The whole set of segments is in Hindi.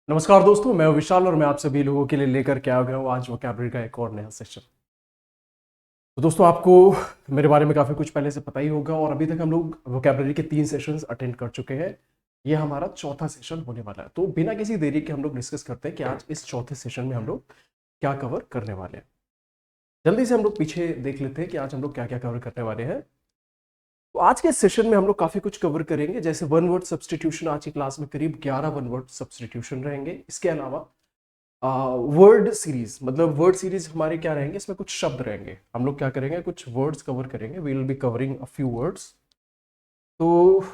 नमस्कार दोस्तों, मैं विशाल और मैं आप सभी लोगों के लिए लेकर के आ गया हूँ आज वोकैबुलरी का एक और नया सेशन। तो दोस्तों, आपको मेरे बारे में काफ़ी कुछ पहले से पता ही होगा और अभी तक हम लोग वोकैबुलरी के 3 सेशंस अटेंड कर चुके हैं। ये हमारा चौथा सेशन होने वाला है। तो बिना किसी देरी के हम लोग डिस्कस करते हैं कि आज इस चौथे सेशन में हम लोग क्या कवर करने वाले हैं। जल्दी से हम लोग पीछे देख लेते हैं कि आज हम लोग क्या क्या कवर करने वाले हैं। तो आज के सेशन में हम लोग काफ़ी कुछ कवर करेंगे, जैसे वन वर्ड सब्सटीट्यूशन। आज की क्लास में करीब 11 वन वर्ड सब्सटीट्यूशन रहेंगे। इसके अलावा वर्ड सीरीज, मतलब वर्ड सीरीज हमारे क्या रहेंगे, इसमें कुछ शब्द रहेंगे। हम लोग क्या करेंगे, कुछ वर्ड्स कवर करेंगे। We will be covering a few words. तो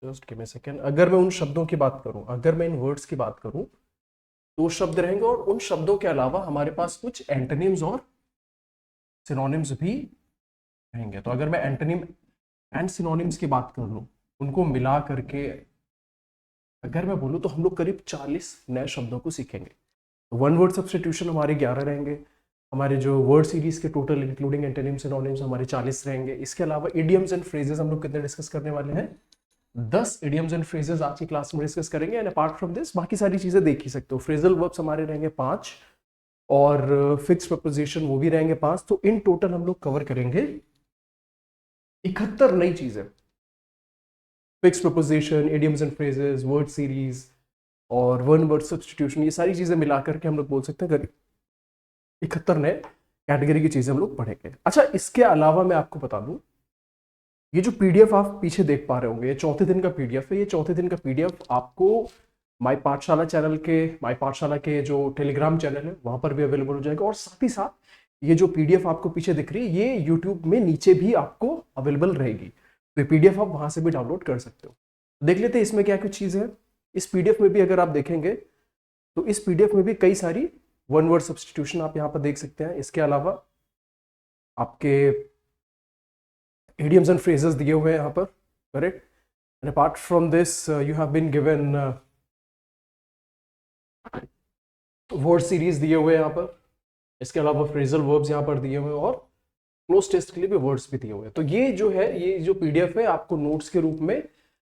just give me a second. अगर मैं उन शब्दों की बात करूं, अगर मैं इन वर्ड्स की बात करूं, तो शब्द रहेंगे और उन शब्दों के अलावा हमारे पास कुछ एंटोनिम्स और सिनोनिम्स भी रहेंगे। तो अगर मैं एंटोनिम एंड सिनोनिम्स की बात कर लूं, उनको मिला करके अगर मैं बोलूं, तो हम लोग करीब 40 नए शब्दों को सीखेंगे। वन वर्ड सब्सटीट्यूशन हमारे 11 रहेंगे। हमारे जो वर्ड सीरीज के टोटल इंक्लूडिंग एंटोनिम्स सिनोनिम्स हमारे 40 रहेंगे। इसके अलावा इडियम्स एंड फ्रेजेस हम लोग कितने डिस्कस करने वाले हैं? 10 इडियम्स एंड फ्रेजेस आज की क्लास में डिस्कस करेंगे। एंड अपार्ट फ्रॉम दिस बाकी सारी चीजें देख ही सकते हो। फ्रेजल वर्ब्स हमारे रहेंगे 5 और फिक्स प्रपोजिशन वो भी रहेंगे 5। तो इन टोटल हम लोग कवर करेंगे 71 नई चीजें। Fix preposition, idioms and phrases, word series और वन वर्ड सब्सटीट्यूशन, ये सारी चीजें मिलाकर के हम लोग बोल सकते हैं 71 नए कैटेगरी की चीजें हम लोग पढ़ेंगे। अच्छा, इसके अलावा मैं आपको बता दूं, ये जो पीडीएफ आप पीछे देख पा रहे होंगे, ये चौथे दिन का पीडीएफ है। ये चौथे दिन का पीडीएफ आपको माई पाठशाला चैनल के, माई पाठशाला के जो टेलीग्राम चैनल है वहां पर भी अवेलेबल हो जाएगा। और साथ ही साथ ये जो पीडीएफ आपको पीछे दिख रही है, ये यूट्यूब में नीचे भी आपको अवेलेबल रहेगी। तो ये पीडीएफ आप वहां से भी डाउनलोड कर सकते हो। देख लेते हैं इसमें क्या कुछ चीजें हैं। इस पीडीएफ में भी अगर आप देखेंगे, तो इस पीडीएफ में भी कई सारी वन वर्ड सब्सटीट्यूशन आप यहाँ पर देख सकते हैं। इसके अलावा आपके idioms and phrases दिए हुए हैं यहाँ पर, correct. And apart from this you have been given word series दिए हुए हैं यहाँ पर। इसके अलावा फ्रेजल वर्ब्स यहाँ पर दिए हुए हैं और क्लोज टेस्ट के लिए भी वर्ड्स भी दिए हुए हैं। तो ये जो है, ये जो पीडीएफ है आपको नोट्स के रूप में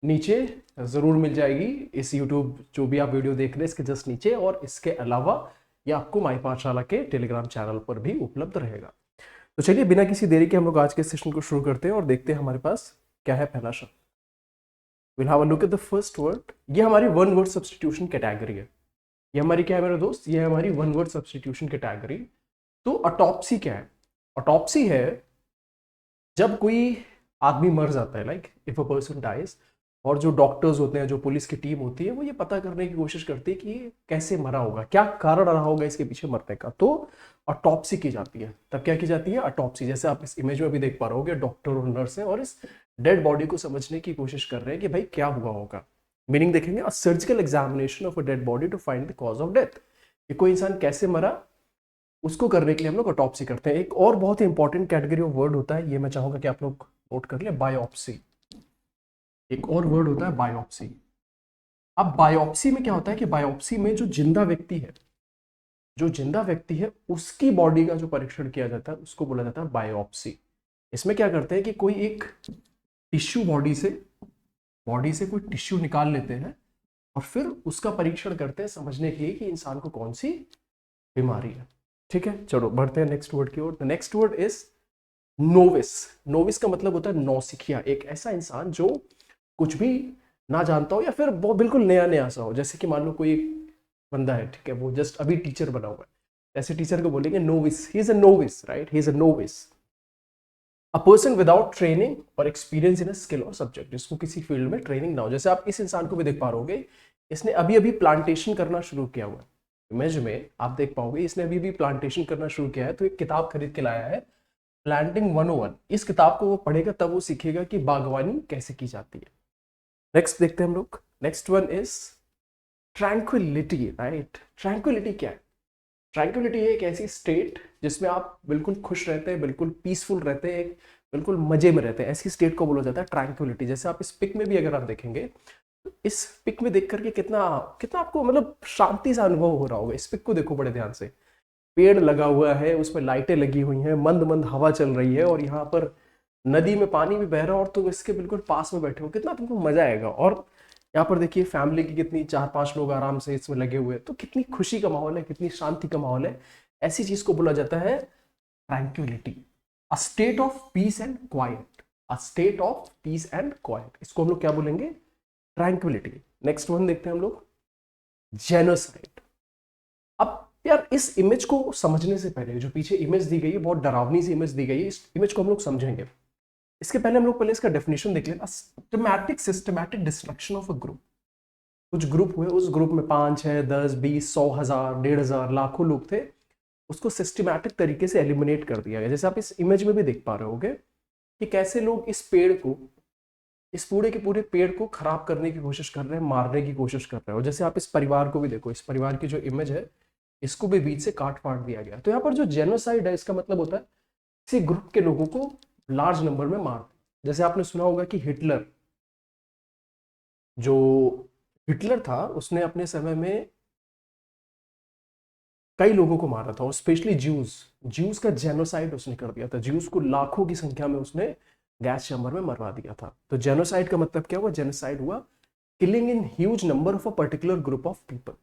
नीचे जरूर मिल जाएगी, इस यूट्यूब जो भी आप वीडियो देख रहे हैं इसके जस्ट नीचे। और इसके अलावा ये आपको माई पाठशाला के टेलीग्राम चैनल पर भी उपलब्ध रहेगा। तो चलिए बिना किसी देरी के हम लोग आज के सेशन को शुरू करते हैं और देखते हैं हमारे पास क्या है पहला शब्द। Will have a look at the first word. ये हमारी वन वर्ड सब्सटीट्यूशन कैटेगरी है। ये हमारी क्या है मेरे दोस्त? ये है हमारी वन वर्ड सब्सटीट्यूशन कैटेगरी। तो ऑटोप्सी क्या है? ऑटोप्सी है जब कोई आदमी मर जाता है, like if a person dies, और जो डॉक्टर्स होते हैं, जो पुलिस की टीम होती है, वो ये पता करने की कोशिश करती है कि ये कैसे मरा होगा, क्या कारण रहा होगा इसके पीछे मरने का। तो ऑटोप्सी की जाती है। तब क्या की जाती है? ऑटोप्सी। जैसे आप इस इमेज में भी देख पा रहे होगे, डॉक्टर और नर्स है और इस डेड बॉडी को समझने की कोशिश कर रहे हैं कि भाई क्या हुआ होगा। मीनिंग देखेंगे, a surgical examination of a dead body to find the cause of death. कि कोई इंसान कैसे मरा, उसको करने के लिए हम लोग ऑटोप्सी करते हैं। एक और बहुत ही इंपॉर्टेंट कैटेगरी ऑफ वर्ड होता है, ये मैं चाहूंगा कि आप लोग नोट कर ले, बायोप्सी। एक और वर्ड होता है बायोप्सी। अब बायोप्सी में क्या होता है कि बायोप्सी में जो जिंदा व्यक्ति है, जो जिंदा व्यक्ति है उसकी बॉडी का जो परीक्षण किया जाता है उसको बोला जाता है बायोप्सी। इसमें क्या करते हैं कि कोई एक टिश्यू बॉडी से कोई टिश्यू निकाल लेते हैं और फिर उसका परीक्षण करते हैं समझने के लिए कि इंसान को कौन सी बीमारी है। ठीक है, चलो बढ़ते हैं नेक्स्ट वर्ड की ओर। The next word is novice. Novice का मतलब होता है नौसिखिया, एक ऐसा इंसान जो कुछ भी ना जानता हो या फिर वो बिल्कुल नया नया सा हो। जैसे कि मान लो कोई एक बंदा है, ठीक है, वो जस्ट अभी टीचर बना हुआ है, ऐसे टीचर को बोलेंगे novice. He is a novice, right, he is a novice. A person without training और एक्सपीरियंस इन अ स्किल और सब्जेक्ट, जिसको किसी फील्ड में ट्रेनिंग ना हो। जैसे आप इस इंसान को भी देख पा रहे होगे, इसने अभी अभी प्लांटेशन करना शुरू किया हुआ है। इमेज में आप देख पाओगे इसने अभी भी प्लांटेशन करना शुरू किया है। तो एक किताब खरीद के लाया है, प्लांटिंग 101। इस किताब को वो पढ़ेगा तब वो सीखेगा कि बागवानी कैसे की जाती है। नेक्स्ट देखते हैं हम लोग। Next one is tranquillity, right. Tranquillity क्या है? ट्रैंक्विलिटी है एक ऐसी स्टेट जिसमें आप बिल्कुल खुश रहते हैं, बिल्कुल पीसफुल रहते हैं, एक बिल्कुल मजे में रहते हैं। ऐसी स्टेट को बोला जाता है ट्रैंक्विलिटी। जैसे आप इस पिक में भी अगर आप देखेंगे, तो इस पिक में देख करके कितना कितना आपको मतलब शांति सा अनुभव हो रहा होगा। इस पिक को देखो बड़े ध्यान से। पेड़ लगा हुआ है, उसमें लाइटें लगी हुई हैं, मंद मंद हवा चल रही है और यहाँ पर नदी में पानी भी बह रहा है और तुम इसके बिल्कुल पास में बैठे हो, कितना तुमको मजा आएगा। और यहाँ पर देखिए फैमिली की कितनी 4-5 लोग आराम से इसमें लगे हुए हैं, तो कितनी खुशी का माहौल है, कितनी शांति का माहौल है। ऐसी चीज को बोला जाता है tranquillity, a state of peace and quite, a state of peace and quite, इसको हम लोग क्या बोलेंगे, ट्रैंक्विलिटी। नेक्स्ट वन देखते हैं हम लोग, जेनोसाइड। अब यार इस इमेज को समझने से पहले, जो पीछे इमेज दी गई है बहुत डरावनी सी इमेज दी गई है, इस इमेज को हम लोग समझेंगे। इसके पहले हम लोग पहले इसका डेफिनेशन देख लें, systematic destruction of a group. कुछ ग्रुप हुए, उस ग्रुप में 5, 6, 10, 20, 100, 1000, 1500, लाखों लोग थे, उसको सिस्टमैटिक तरीके से एलिमिनेट कर दिया गया। जैसे आप इस इमेज में भी देख पा रहे होगे कि कैसे लोग इस पेड़ को, इस पूरे के पूरे पेड़ को खराब करने की कोशिश कर रहे हैं, मारने की कोशिश कर रहे हैं। और जैसे आप इस परिवार को भी देखो, इस परिवार की जो इमेज है, इसको भी बीच से काट फाड़ दिया गया। तो यहाँ पर जो जेनोसाइड है, इसका मतलब होता है किसी ग्रुप के लोगों को लार्ज नंबर में मार। जैसे आपने सुना होगा कि हिटलर, जो हिटलर था, उसने अपने समय में कई लोगों को मारा था, और स्पेशली ज्यूज का जेनोसाइड उसने कर दिया था। ज्यूज को लाखों की संख्या में उसने गैस चैम्बर में मरवा दिया था। तो जेनोसाइड का मतलब क्या हुआ, जेनोसाइड हुआ killing in huge number of a particular group of people,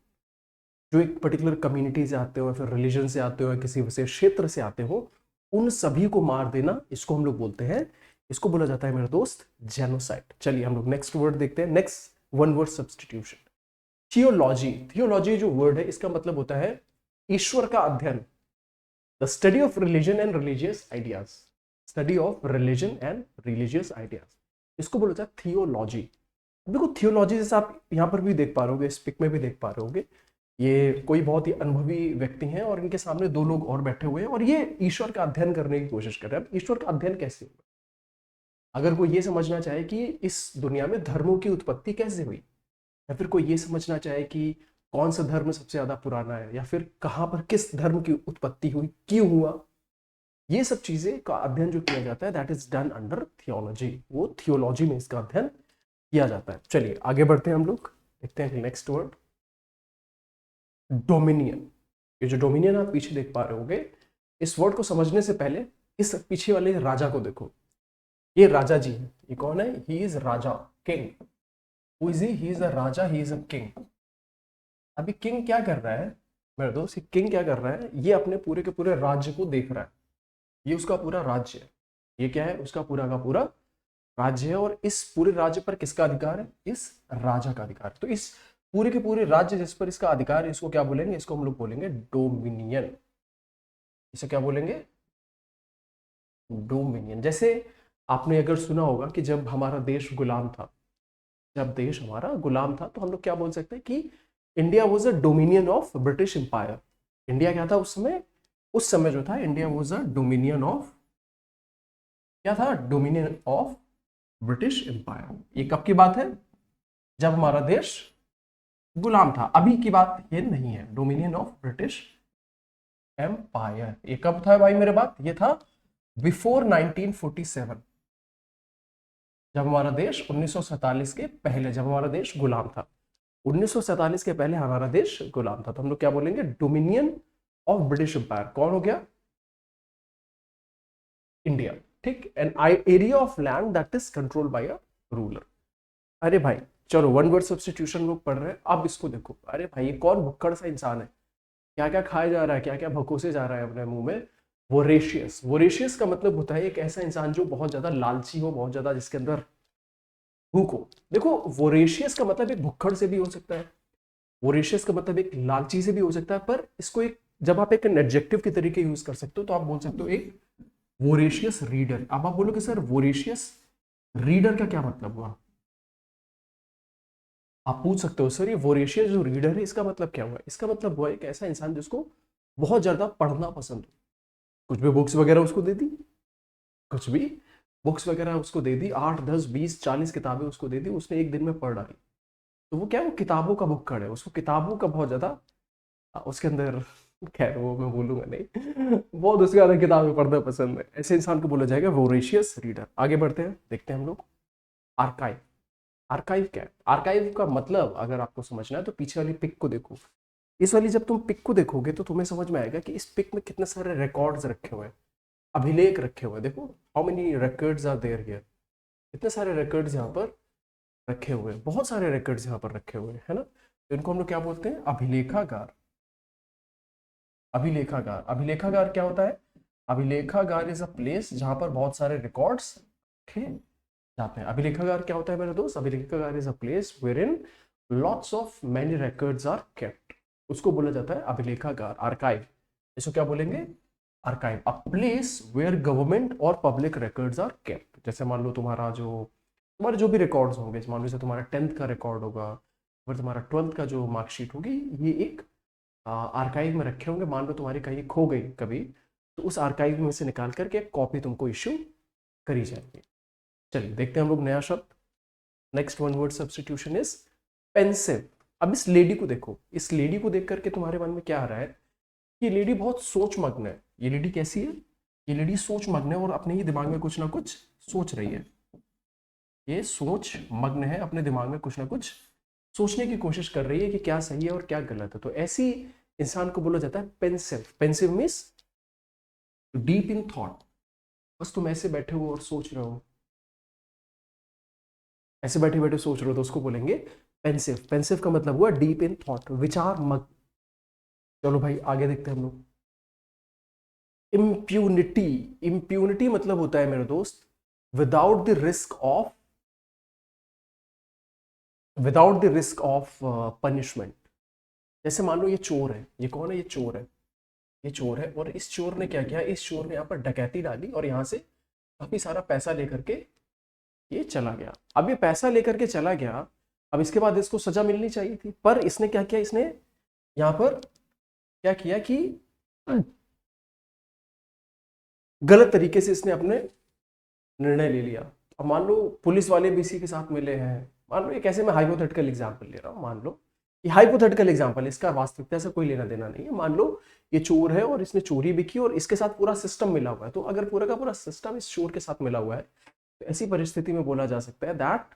जो एक पर्टिकुलर कम्युनिटी से आते हो, फिर रिलीजन से आते हो, किसी विशेष क्षेत्र से आते हो, उन सभी को मार देना, इसको हम लोग बोलते हैं, इसको बोला जाता है मेरे दोस्त जेनोसाइड। चलिए हम लोग नेक्स्ट वर्ड देखते हैं, next one word substitution, theology. Theology जो वर्ड है, इसका मतलब होता है ईश्वर का अध्ययन, the study of religion and religious ideas, study of religion and religious ideas, इसको बोला जाता है थियोलॉजी। देखो थियोलॉजी जैसे आप यहाँ पर भी देख पा रहे होगे, इस पिक में भी देख पा रहे होगे, ये कोई बहुत ही अनुभवी व्यक्ति हैं और इनके सामने 2 लोग और बैठे हुए हैं, और ये ईश्वर का अध्ययन करने की कोशिश कर रहे हैं। अब ईश्वर का अध्ययन कैसे होगा, अगर कोई ये समझना चाहे कि इस दुनिया में धर्मों की उत्पत्ति कैसे हुई, या फिर कोई ये समझना चाहे कि कौन सा धर्म सबसे ज्यादा पुराना है, या फिर कहाँ पर किस धर्म की उत्पत्ति हुई, क्यों हुआ, ये सब चीजें का अध्ययन जो किया जाता है, that is done under theology. वो थियोलॉजी में इसका अध्ययन किया जाता है। चलिए आगे बढ़ते हैं हम लोग, देखते हैं नेक्स्ट वर्ड, डोमिनियन। ये जो डोमिनियन आप पीछे देख पा रहे होगे, इस वर्ड को समझने से पहले इस पीछे वाले राजा को देखो। ये राजा जी है, ये कौन है, he is Raja, king. Who is he is a Raja, he is a king. अभी किंग क्या कर रहा है मेरे दोस्त, किंग क्या कर रहा है, ये अपने पूरे के पूरे राज्य को देख रहा है, ये उसका पूरा राज्य है, ये क्या है, उसका पूरा का पूरा राज्य है, और इस पूरे राज्य पर किसका अधिकार है, इस राजा का अधिकार है। तो इस पूरे के पूरे राज्य जिस पर इसका अधिकार है, इसको क्या बोलेंगे, इसको हम लोग बोलेंगे डोमिनियन। इसे क्या बोलेंगे, डोमिनियन। जैसे आपने अगर सुना होगा कि जब हमारा देश गुलाम था, जब देश हमारा गुलाम था, तो हम लोग क्या बोल सकते हैं कि India was a dominion of British empire. India क्या था उस समय जो था, India was a dominion of, क्या था, डोमिनियन ऑफ ब्रिटिश एम्पायर। ये कब की बात है, जब हमारा देश गुलाम था, अभी की बात ये नहीं है। डोमिनियन ऑफ ब्रिटिश एम्पायर, ये कब था भाई मेरे बात, ये था बिफोर 1947, जब हमारा देश 1947 के पहले, जब हमारा देश गुलाम था, 1947 के पहले हमारा देश गुलाम था। तो हम लोग क्या बोलेंगे, डोमिनियन ऑफ ब्रिटिश एम्पायर। कौन हो गया, इंडिया, ठीक, an area of land that is control by a ruler. अरे भाई चलो वन वर्ड सब्स्टिट्यूशन लोग पढ़ रहे हैं, अब इसको देखो। अरे भाई ये कौन भुक्कड़ सा इंसान है, क्या क्या खाया जा रहा है, क्या क्या भकोसे जा रहा है अपने मुंह में, वोरेशियस। वोरेशियस का मतलब होता है एक ऐसा इंसान जो बहुत ज्यादा लालची हो, बहुत ज्यादा जिसके अंदर भूख हो। देखो वोरेशियस का मतलब एक भुक्कड़ से भी हो सकता है, वोरेशियस का मतलब एक लालची से भी हो सकता है, पर इसको एक, जब आप एक एडजेक्टिव के तरीके यूज कर सकते हो, तो आप बोल सकते हो एक वोरेशियस रीडर। अब आप बोलोगे सर वोरेशियस रीडर का क्या मतलब हुआ, आप पूछ सकते हो सर ये वोरेशियस जो रीडर है इसका मतलब क्या हुआ। इसका मतलब हुआ एक ऐसा इंसान जिसको बहुत ज्यादा पढ़ना पसंद हो, कुछ भी बुक्स वगैरह उसको दे दी, कुछ भी बुक्स वगैरह उसको दे दी, 8, 10, 20, 40 किताबें उसको दे दी, उसने एक दिन में पढ़ डाली, तो वो क्या है, वो किताबों का भुक्कड़ है, उसको किताबों का बहुत ज्यादा उसके अंदर, खैर वो मैं बोलूंगा नहीं, बहुत उसके ज्यादा किताबें पढ़ना पसंद है, ऐसे इंसान को बोला जाएगा वोरेशियस रीडर। आगे बढ़ते हैं, देखते हैं हम लोग आर्काइव। आर्काइव क्या है, आर्काइव का मतलब अगर आपको समझना है तो पीछे वाली पिक को देखो। इस वाली जब तुम पिक को देखोगे तो तुम्हें समझ में आएगा कि इस पिक में कितने सारे रिकॉर्ड्स रखे हुए हैं, अभिलेख रखे हुए हैं। देखो how many records are there here, इतने सारे रिकॉर्ड्स यहाँ पर रखे हुए हैं, बहुत सारे रिकॉर्ड्स यहाँ पर रखे हुए हैं, है ना। तो इनको हम लोग क्या बोलते हैं, अभिलेखागार। अभिलेखागार, अभिलेखागार क्या होता है, अभिलेखागार इज अ प्लेस जहां पर बहुत सारे रिकॉर्ड्स रखे जाते हैं। अभिलेखागार क्या होता है मेरे दोस्त, अभिलेखागार is a place where in lots of many records are kept, उसको बोला जाता है अभिलेखागार, आर्काइव। इसको क्या बोलेंगे, archive, a place where government और पब्लिक रिकॉर्ड्स आर केप्ट। जैसे मान लो तुम्हारे जो भी रिकॉर्ड्स होंगे, मान लो जैसे तुम्हारा 10th का रिकॉर्ड होगा, फिर तुम्हारा 12th का जो मार्कशीट होगी, ये एक आर्काइव में रखे होंगे। मान लो तुम्हारी कहीं खो गई कभी, तो उस आर्काइव में से निकाल करके एक कॉपी तुमको इश्यू करी जाएगी। चलिए देखते हैं हम लोग नया शब्द। Next one word substitution is pensive. अब इस लेडी को देखो, इस लेडी को देख करके तुम्हारे मन में क्या आ रहा है, ये लेडी बहुत सोच मग्न है। ये लेडी कैसी है, ये लेडी सोच मग्न है और अपने ही दिमाग में कुछ ना कुछ सोच रही है। ये सोच मग्न है, अपने दिमाग में कुछ ना कुछ सोचने की कोशिश कर रही है कि क्या सही है और क्या गलत है। तो ऐसी इंसान को बोला जाता है pensive. Pensive means deep in thought, बस तुम ऐसे बैठे हो और सोच रहे हो, ऐसे बैठे बैठे सोच रहे हो, तो उसको बोलेंगे पेंसिव। पेंसिव का मतलब हुआ डीप इन थॉट, विचार मग्न। चलो भाई आगे देखते हैं हम लोग। इम्प्यूनिटी। इम्प्यूनिटी मतलब होता है मेरे दोस्त without the risk of, without the risk of punishment. जैसे मान लो ये चोर है, ये कौन है, ये चोर है, ये चोर है, और इस चोर ने क्या किया, इस चोर ने यहाँ पर डकैती डाली और यहाँ से काफी सारा पैसा लेकर के ये चला गया। अब ये पैसा लेकर के चला गया, अब इसके बाद इसको सजा मिलनी चाहिए थी, पर इसने क्या किया, इसने यहाँ पर क्या किया कि गलत तरीके से इसने अपने निर्णय ले लिया। अब मान लो पुलिस वाले भी इसी के साथ मिले हैं, मान लो, ये कैसे मैं हाइपोथेटिकल एग्जांपल ले रहा हूँ, मान लो ये हाइपोथेटिकल एग्जांपल है, इसका वास्तविकता से कोई लेना देना नहीं है। मान लो ये चोर है और इसने चोरी भी की और इसके साथ पूरा सिस्टम मिला हुआ है, तो अगर पूरा का पूरा सिस्टम इस चोर के साथ मिला हुआ है, तो ऐसी परिस्थिति में बोला जा सकता है that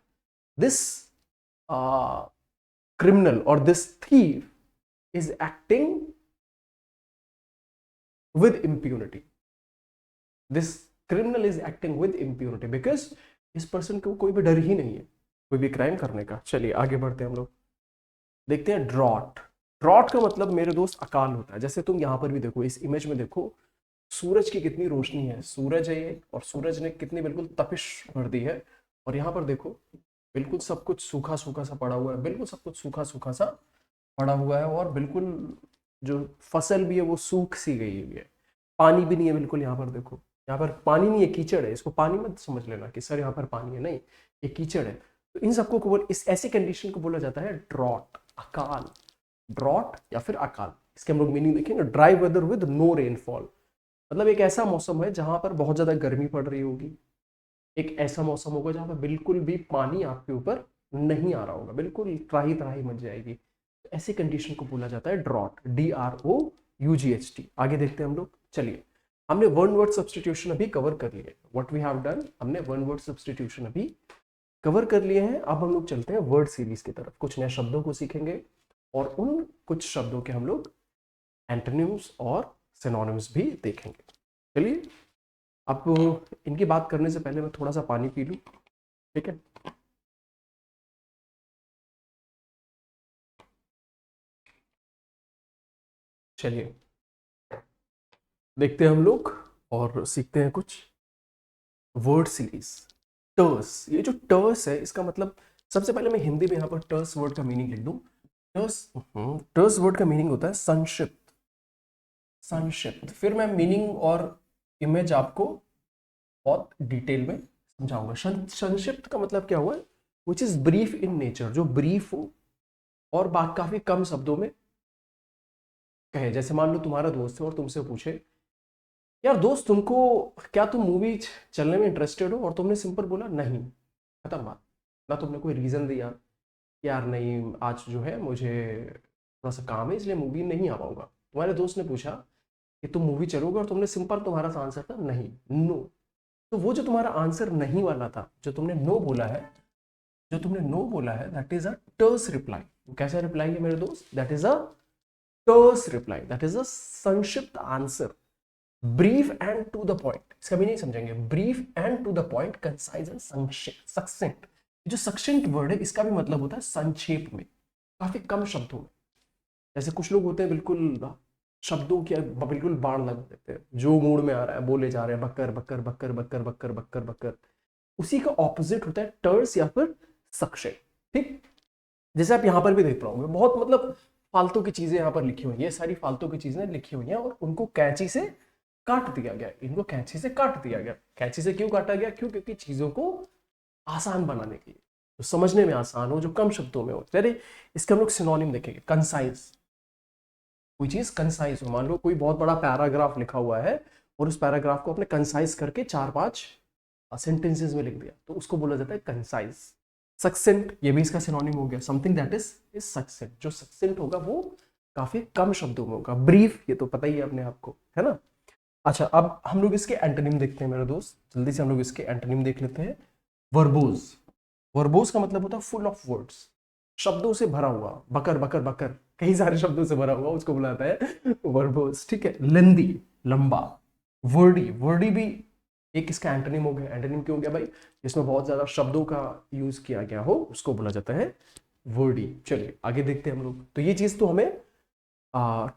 this criminal or this thief is acting with impunity. This criminal is acting with impunity because इस पर्सन को कोई भी डर ही नहीं है कोई भी क्राइम करने का। चलिए आगे बढ़ते हैं हम लोग, देखते हैं ड्रॉट। ड्रॉट का मतलब मेरे दोस्त अकाल होता है। जैसे तुम यहाँ पर भी देखो, इस इमेज में देखो, सूरज की कितनी रोशनी है, सूरज है ये, और सूरज ने कितनी बिल्कुल तपिश भर दी है, और यहाँ पर देखो बिल्कुल सब कुछ सूखा सूखा सा पड़ा हुआ है, बिल्कुल सब कुछ सूखा सूखा सा पड़ा हुआ है, और बिल्कुल जो फसल भी है वो सूख सी गई हुई है, पानी भी नहीं है बिल्कुल। यहाँ पर देखो, यहाँ पर पानी नहीं है, कीचड़ है। इसको पानी मत समझ लेना कि सर यहाँ पर पानी है, नहीं, ये कीचड़ है। तो इन सबको को इस ऐसी कंडीशन को बोला जाता है ड्रॉट, अकाल। ड्रॉट या फिर अकाल, इसके हम लोग मीनिंग देखेंगे। Dry weather with no rainfall, मतलब एक ऐसा मौसम है जहां पर बहुत ज्यादा गर्मी पड़ रही होगी, एक ऐसा मौसम होगा जहां पर बिल्कुल भी पानी आपके ऊपर नहीं आ रहा होगा, बिल्कुल त्राही त्राही मच जाएगी। तो ऐसी कंडीशन को बोला जाता है ड्रॉट, DROUGHT। आगे देखते हैं हम लोग। चलिए, हमने वन वर्ड सब्स्टिट्यूशन अभी कवर कर लिए। व्हाट वी हैव डन, हमने वन वर्ड सब्स्टिट्यूशन अभी कवर कर लिए हैं। अब हम लोग चलते हैं वर्ड सीरीज की तरफ, कुछ नए शब्दों को सीखेंगे और उन कुछ शब्दों के हम लोग एंटोनिम्स और सिनोनिम्स भी देखेंगे। चलिए, अब इनकी बात करने से पहले मैं थोड़ा सा पानी पी लूं, ठीक है। चलिए देखते हैं हम लोग और सीखते हैं कुछ वर्ड सीरीज। टर्स, ये जो टर्स है इसका मतलब, सबसे पहले मैं हिंदी में यहाँ पर टर्स वर्ड का मीनिंग लिख दूं। टर्स वर्ड का मीनिंग होता है संक्षिप्त, संक्षिप्त। फिर मैं मीनिंग और इमेज आपको बहुत डिटेल में समझाऊंगा। संक्षिप्त का मतलब क्या हुआ, which is brief in nature, जो ब्रीफ हो और बात काफी कम शब्दों में कहे। जैसे मान लो तुम्हारा दोस्त है और तुमसे पूछे, यार दोस्त तुमको, क्या तुम मूवी चलने में इंटरेस्टेड हो, और तुमने सिंपल बोला नहीं, खत्म बात। ना तुमने कोई रीजन दिया, यार नहीं आज जो है मुझे थोड़ा सा काम है इसलिए मूवी नहीं आ पाऊंगा। तुम्हारे दोस्त ने पूछा कि तुम मूवी चलोगे, और तुमने सिंपल, तुम्हारा आंसर था नहीं, नो। तो वो जो तुम्हारा आंसर नहीं वाला था, जो तुमने नो बोला है, जो तुमने नो बोला है, that is a terse reply. कैसा रिप्लाई है मेरे दोस्त, that is a terse reply, that is a संक्षिप्त answer, brief and to the point. इसका भी नहीं समझेंगे, brief and to the point, concise and succinct. जो सक्सेंट वर्ड है इसका भी मतलब होता है संक्षेप में, काफी कम शब्दों में। जैसे कुछ लोग होते हैं बिल्कुल शब्दों की बिल्कुल बाढ़ लगा देते हैं, जो मूड में आ रहा है बोले जा रहे हैं बक्कर बक्कर बक्कर बक्कर बक्कर बक्कर बक्कर। उसी का ऑपोजिट होता है टर्स या फिर सक्सेंट। ठीक, जैसे आप यहाँ पर भी देख पाओगे बहुत मतलब फालतू की चीजें यहाँ पर लिखी हुई हैं, ये सारी फालतू की चीजें लिखी हुई हैं और उनको कैंची से काट दिया गया, इनको कैंची से काट दिया गया। कैंची से क्यों काटा गया? क्यों? क्योंकि चीजों को आसान बनाने के लिए, तो समझने में आसान हो, जो कम शब्दों में हो। चलिए इसके हम लोग सिनोनिम देखेंगे। कंसाइज, कोई चीज कंसाइज हो, मान लो कोई बहुत बड़ा पैराग्राफ लिखा हुआ है और उस पैराग्राफ को आपने कंसाइज करके 4-5 सेंटेंसेस में लिख दिया, तो उसको बोला जाता है कंसाइज। सक्सेंट, ये भी इसका सिनोनिम हो गया, समथिंग दैट इज सक्सेंट। जो सक्सेंट होगा वो काफी कम शब्दों में होगा। ब्रीफ, ये तो पता ही है अपने आप को, है ना। अच्छा, अब हम लोग इसके एंटोनिम देखते हैं मेरे दोस्त, जल्दी से हम लोग इसके एंटोनिम देख लेते हैं। वर्बोज, वर्बोज का मतलब होता है फुल ऑफ वर्ड्स, शब्दों से भरा हुआ, बकर बकर बकर, कई सारे शब्दों से भरा हुआ, उसको बुलाता है वर्बोज। ठीक है, लेंदी, लंबा। वर्डी, वर्डी भी एक इसका एंटोनिम हो गया। एंटोनिम क्यों हो गया भाई? जिसमें बहुत ज्यादा शब्दों का यूज किया गया हो उसको बोला जाता है वर्डी। चलिए आगे देखते हैं हम लोग। तो ये चीज तो हमें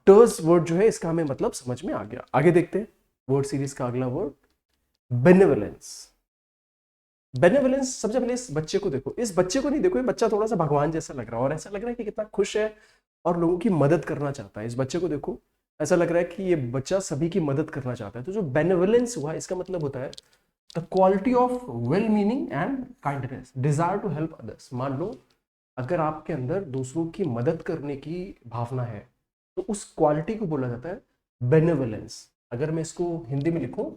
टर्स वर्ड जो है इसका हमें मतलब समझ में आ गया। आगे देखते हैं वर्ड सीरीज का अगला वर्ड, बेनेवलेंस। बेनेवलेंस, सबसे पहले इस बच्चे को देखो, इस बच्चे को नहीं देखो, ये बच्चा थोड़ा सा भगवान जैसा लग रहा है और ऐसा लग रहा है कि कितना खुश है और लोगों की मदद करना चाहता है। इस बच्चे को देखो, ऐसा लग रहा है कि ये बच्चा सभी की मदद करना चाहता है। तो जो बेनेवलेंस हुआ इसका मतलब होता है the quality of well meaning and kindness, desire to help others. मान लो अगर आपके अंदर दूसरों की मदद करने की भावना है तो उस क्वालिटी को बोला जाता है बेनेवलेंस। अगर मैं इसको हिंदी में लिखूं,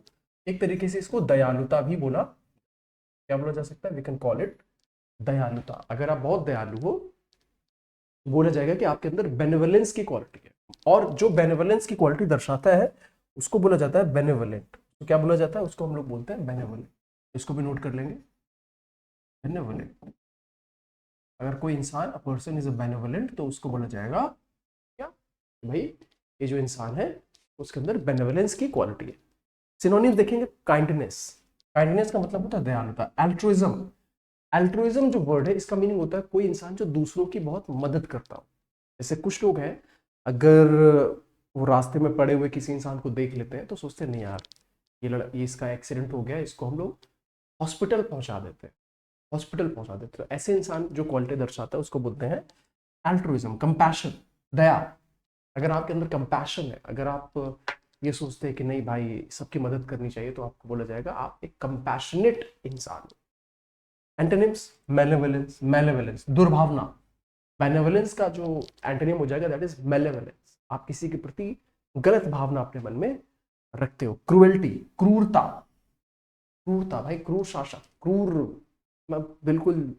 एक तरीके से इसको दयालुता भी बोला, क्या बोला जा सकता है? वी कैन कॉल इट दयालुता। अगर आप बहुत दयालु हो बोला जाएगा कि आपके अंदर बेनेवलेंस की क्वालिटी है, और जो बेनेवलेंस की क्वालिटी दर्शाता है उसको बोला जाता है बेनेवलेंट। तो क्या बोला जाता है? उसको हम लोग बोलते हैं बेनेवलेंट। इसको भी नोट कर लेंगे, बेनेवलेंट। अगर कोई इंसान, a person is a benevolent, तो उसको बोला जाएगा क्या? भाई ये जो इंसान है उसके अंदर बेनेवलेंस की क्वालिटी है। सिनोनिम्स देखेंगे, काइंडनेस, काइंडनेस का मतलब होता है दयालुता। एल्ट्रुइज्म, एल्ट्रुइज्म जो वर्ड है इसका मीनिंग होता है कोई इंसान जो दूसरों की बहुत मदद करता हो। जैसे कुछ लोग हैं, अगर वो रास्ते में पड़े हुए किसी इंसान को देख लेते हैं तो सोचते हैं नहीं यार ये इसका एक्सीडेंट हो गया, इसको हम लोग हॉस्पिटल पहुंचा देते हैं, हॉस्पिटल पहुंचा देते हैं। तो ऐसे इंसान जो क्वालिटी दर्शाता है उसको बोलते हैं एल्ट्रुइज्म। कंपैशन, दया, अगर आपके अंदर कंपैशन है, अगर आप ये सोचते हैं कि नहीं भाई सबकी मदद करनी चाहिए, तो आपको बोला जाएगा आप एक कंपैशनेट इंसान हो। एंटोनिम्स, मेलेवलेंस, मेलेवलेंस दुर्भावना। बेनेवलेंस का जो एंटोनिम हो जाएगा दैट इज मेलेवलेंस, आप किसी के प्रति गलत भावना अपने मन में रखते हो। क्रूएल्टी, क्रूरता, क्रूरता भाई, क्रूर शासक, क्रूर, मैं बिल्कुल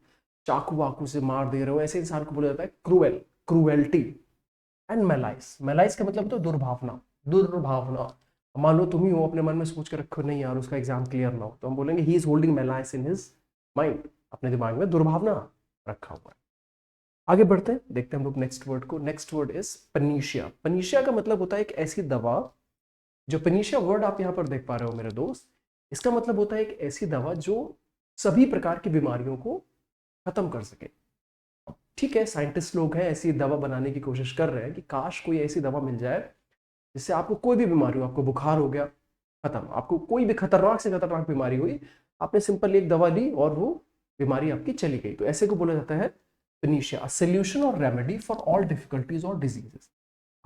चाकू वाकू से मार दे रहा हूं, ऐसे इंसान को बोला जाता है क्रूएल, क्रूएल्टी। एंड मेलाइस, मेलाइस का मतलब होता है दुर्भावना, दुर्भावना। मान लो तुम ही हो, अपने मन में सोच कर रखो नहीं यार उसका एग्जाम क्लियर ना हो, तो हम बोलेंगे he is holding malice in his mind, अपने दिमाग में दुर्भावना रखा हुआ है। आगे बढ़ते हैं, देखते हैं हम लोग नेक्स्ट वर्ड को। Next word is Panacea. Panacea का मतलब होता है एक ऐसी दवा, जो पनीशिया वर्ड आप यहाँ पर देख पा रहे हो मेरे दोस्त, इसका मतलब होता है एक ऐसी दवा जो सभी प्रकार की बीमारियों को खत्म कर सके। ठीक है, साइंटिस्ट लोग हैं ऐसी दवा बनाने की कोशिश कर रहे हैं कि काश कोई ऐसी दवा मिल जाए जिससे आपको कोई भी बीमारी हो, आपको बुखार हो गया खत्म, आपको कोई भी खतरनाक से खतरनाक बीमारी हुई, आपने सिंपल एक दवा ली और वो बीमारी आपकी चली गई। तो ऐसे को बोला जाता है फिनिशिया, अ सोल्यूशन और रेमेडी फॉर ऑल डिफिकल्टीज और डिजीजेस।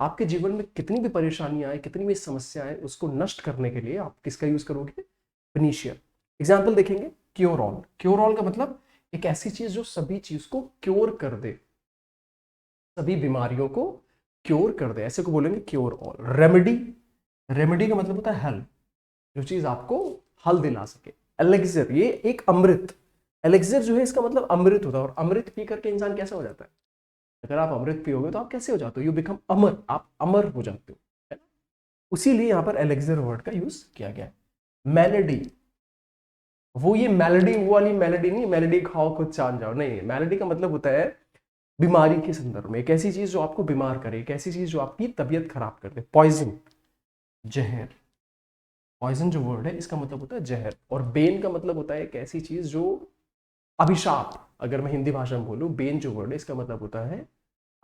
आपके जीवन में कितनी भी परेशानियां आए, कितनी भी समस्याएं, उसको नष्ट करने के लिए आप किसका यूज करोगे? फिनिशिया। एग्जाम्पल देखेंगे, क्योर ऑल। क्योर ऑल का मतलब एक ऐसी चीज जो सभी चीज को क्योर कर दे, सभी बीमारियों को क्योर कर दे, ऐसे को बोलेंगे क्योर ऑल। रेमेडी, रेमेडी का मतलब होता है हेल्प, जो चीज आपको हल दिला सके। एलेक्सिर, ये एक अमृत, एलेक्सिर जो है इसका मतलब अमृत होता है, और अमृत पी करके इंसान कैसा हो जाता है? अगर आप अमृत पियोगे तो आप कैसे हो जाते हो? यू बिकम अमर, आप अमर हो जाते हो, है ना? उसीलिए यहां पर एलेक्सिर वर्ड का यूज किया गया है। मेलेडी, वो ये मेलेडी वो वाली मेलेडी नहीं, मेलेडी खाओ खुद जान जाओ, नहीं। मेलेडी का मतलब होता है बीमारी के संदर्भ में, एक ऐसी चीज जो आपको बीमार करे, एक ऐसी चीज जो आपकी तबीयत खराब कर दे। पॉइजन, जहर, पॉइजन जो वर्ड है इसका मतलब होता है जहर। और बेन का मतलब होता है एक ऐसी चीज जो अभिशाप, अगर मैं हिंदी भाषा में बोलूं, बेन जो वर्ड है इसका मतलब होता है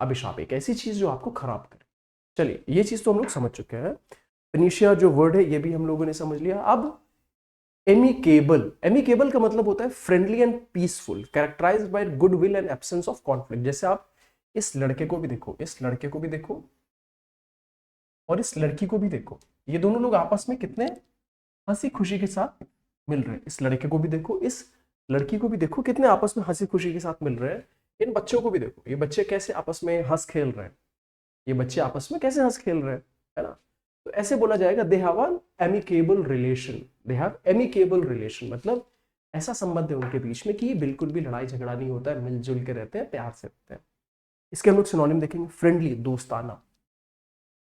अभिशाप, एक ऐसी चीज जो आपको खराब करे। चलिए ये चीज तो हम लोग समझ चुके हैं। फिनिशिया जो वर्ड है ये भी हम लोगों ने समझ लिया। अब एमिकेबल, एमिकेबल का मतलब होता है friendly and peaceful, characterized by goodwill and absence of conflict. जैसे आप इस लड़के को भी देखो, इस लड़के को भी देखो और इस लड़की को भी देखो, ये दोनों लोग आपस में कितने हंसी खुशी के साथ मिल रहे हैं। इस लड़के को भी देखो, इस लड़की को भी देखो, कितने आपस में हंसी खुशी के साथ मिल रहे हैं। इन बच्चों को भी देखो, ये बच्चे कैसे आपस में हंस खेल रहे हैं, ये बच्चे आपस में कैसे हंस खेल रहे हैं, है ना। तो ऐसे बोला जाएगा they have an amicable relation, they have amicable relation, मतलब ऐसा संबंध है उनके बीच में कि बिल्कुल भी लड़ाई झगड़ा नहीं होता है, मिलजुल के रहते हैं, प्यार से रहते हैं। इसके हम लोग सिनोनिम देखेंगे, फ्रेंडली, दोस्ताना।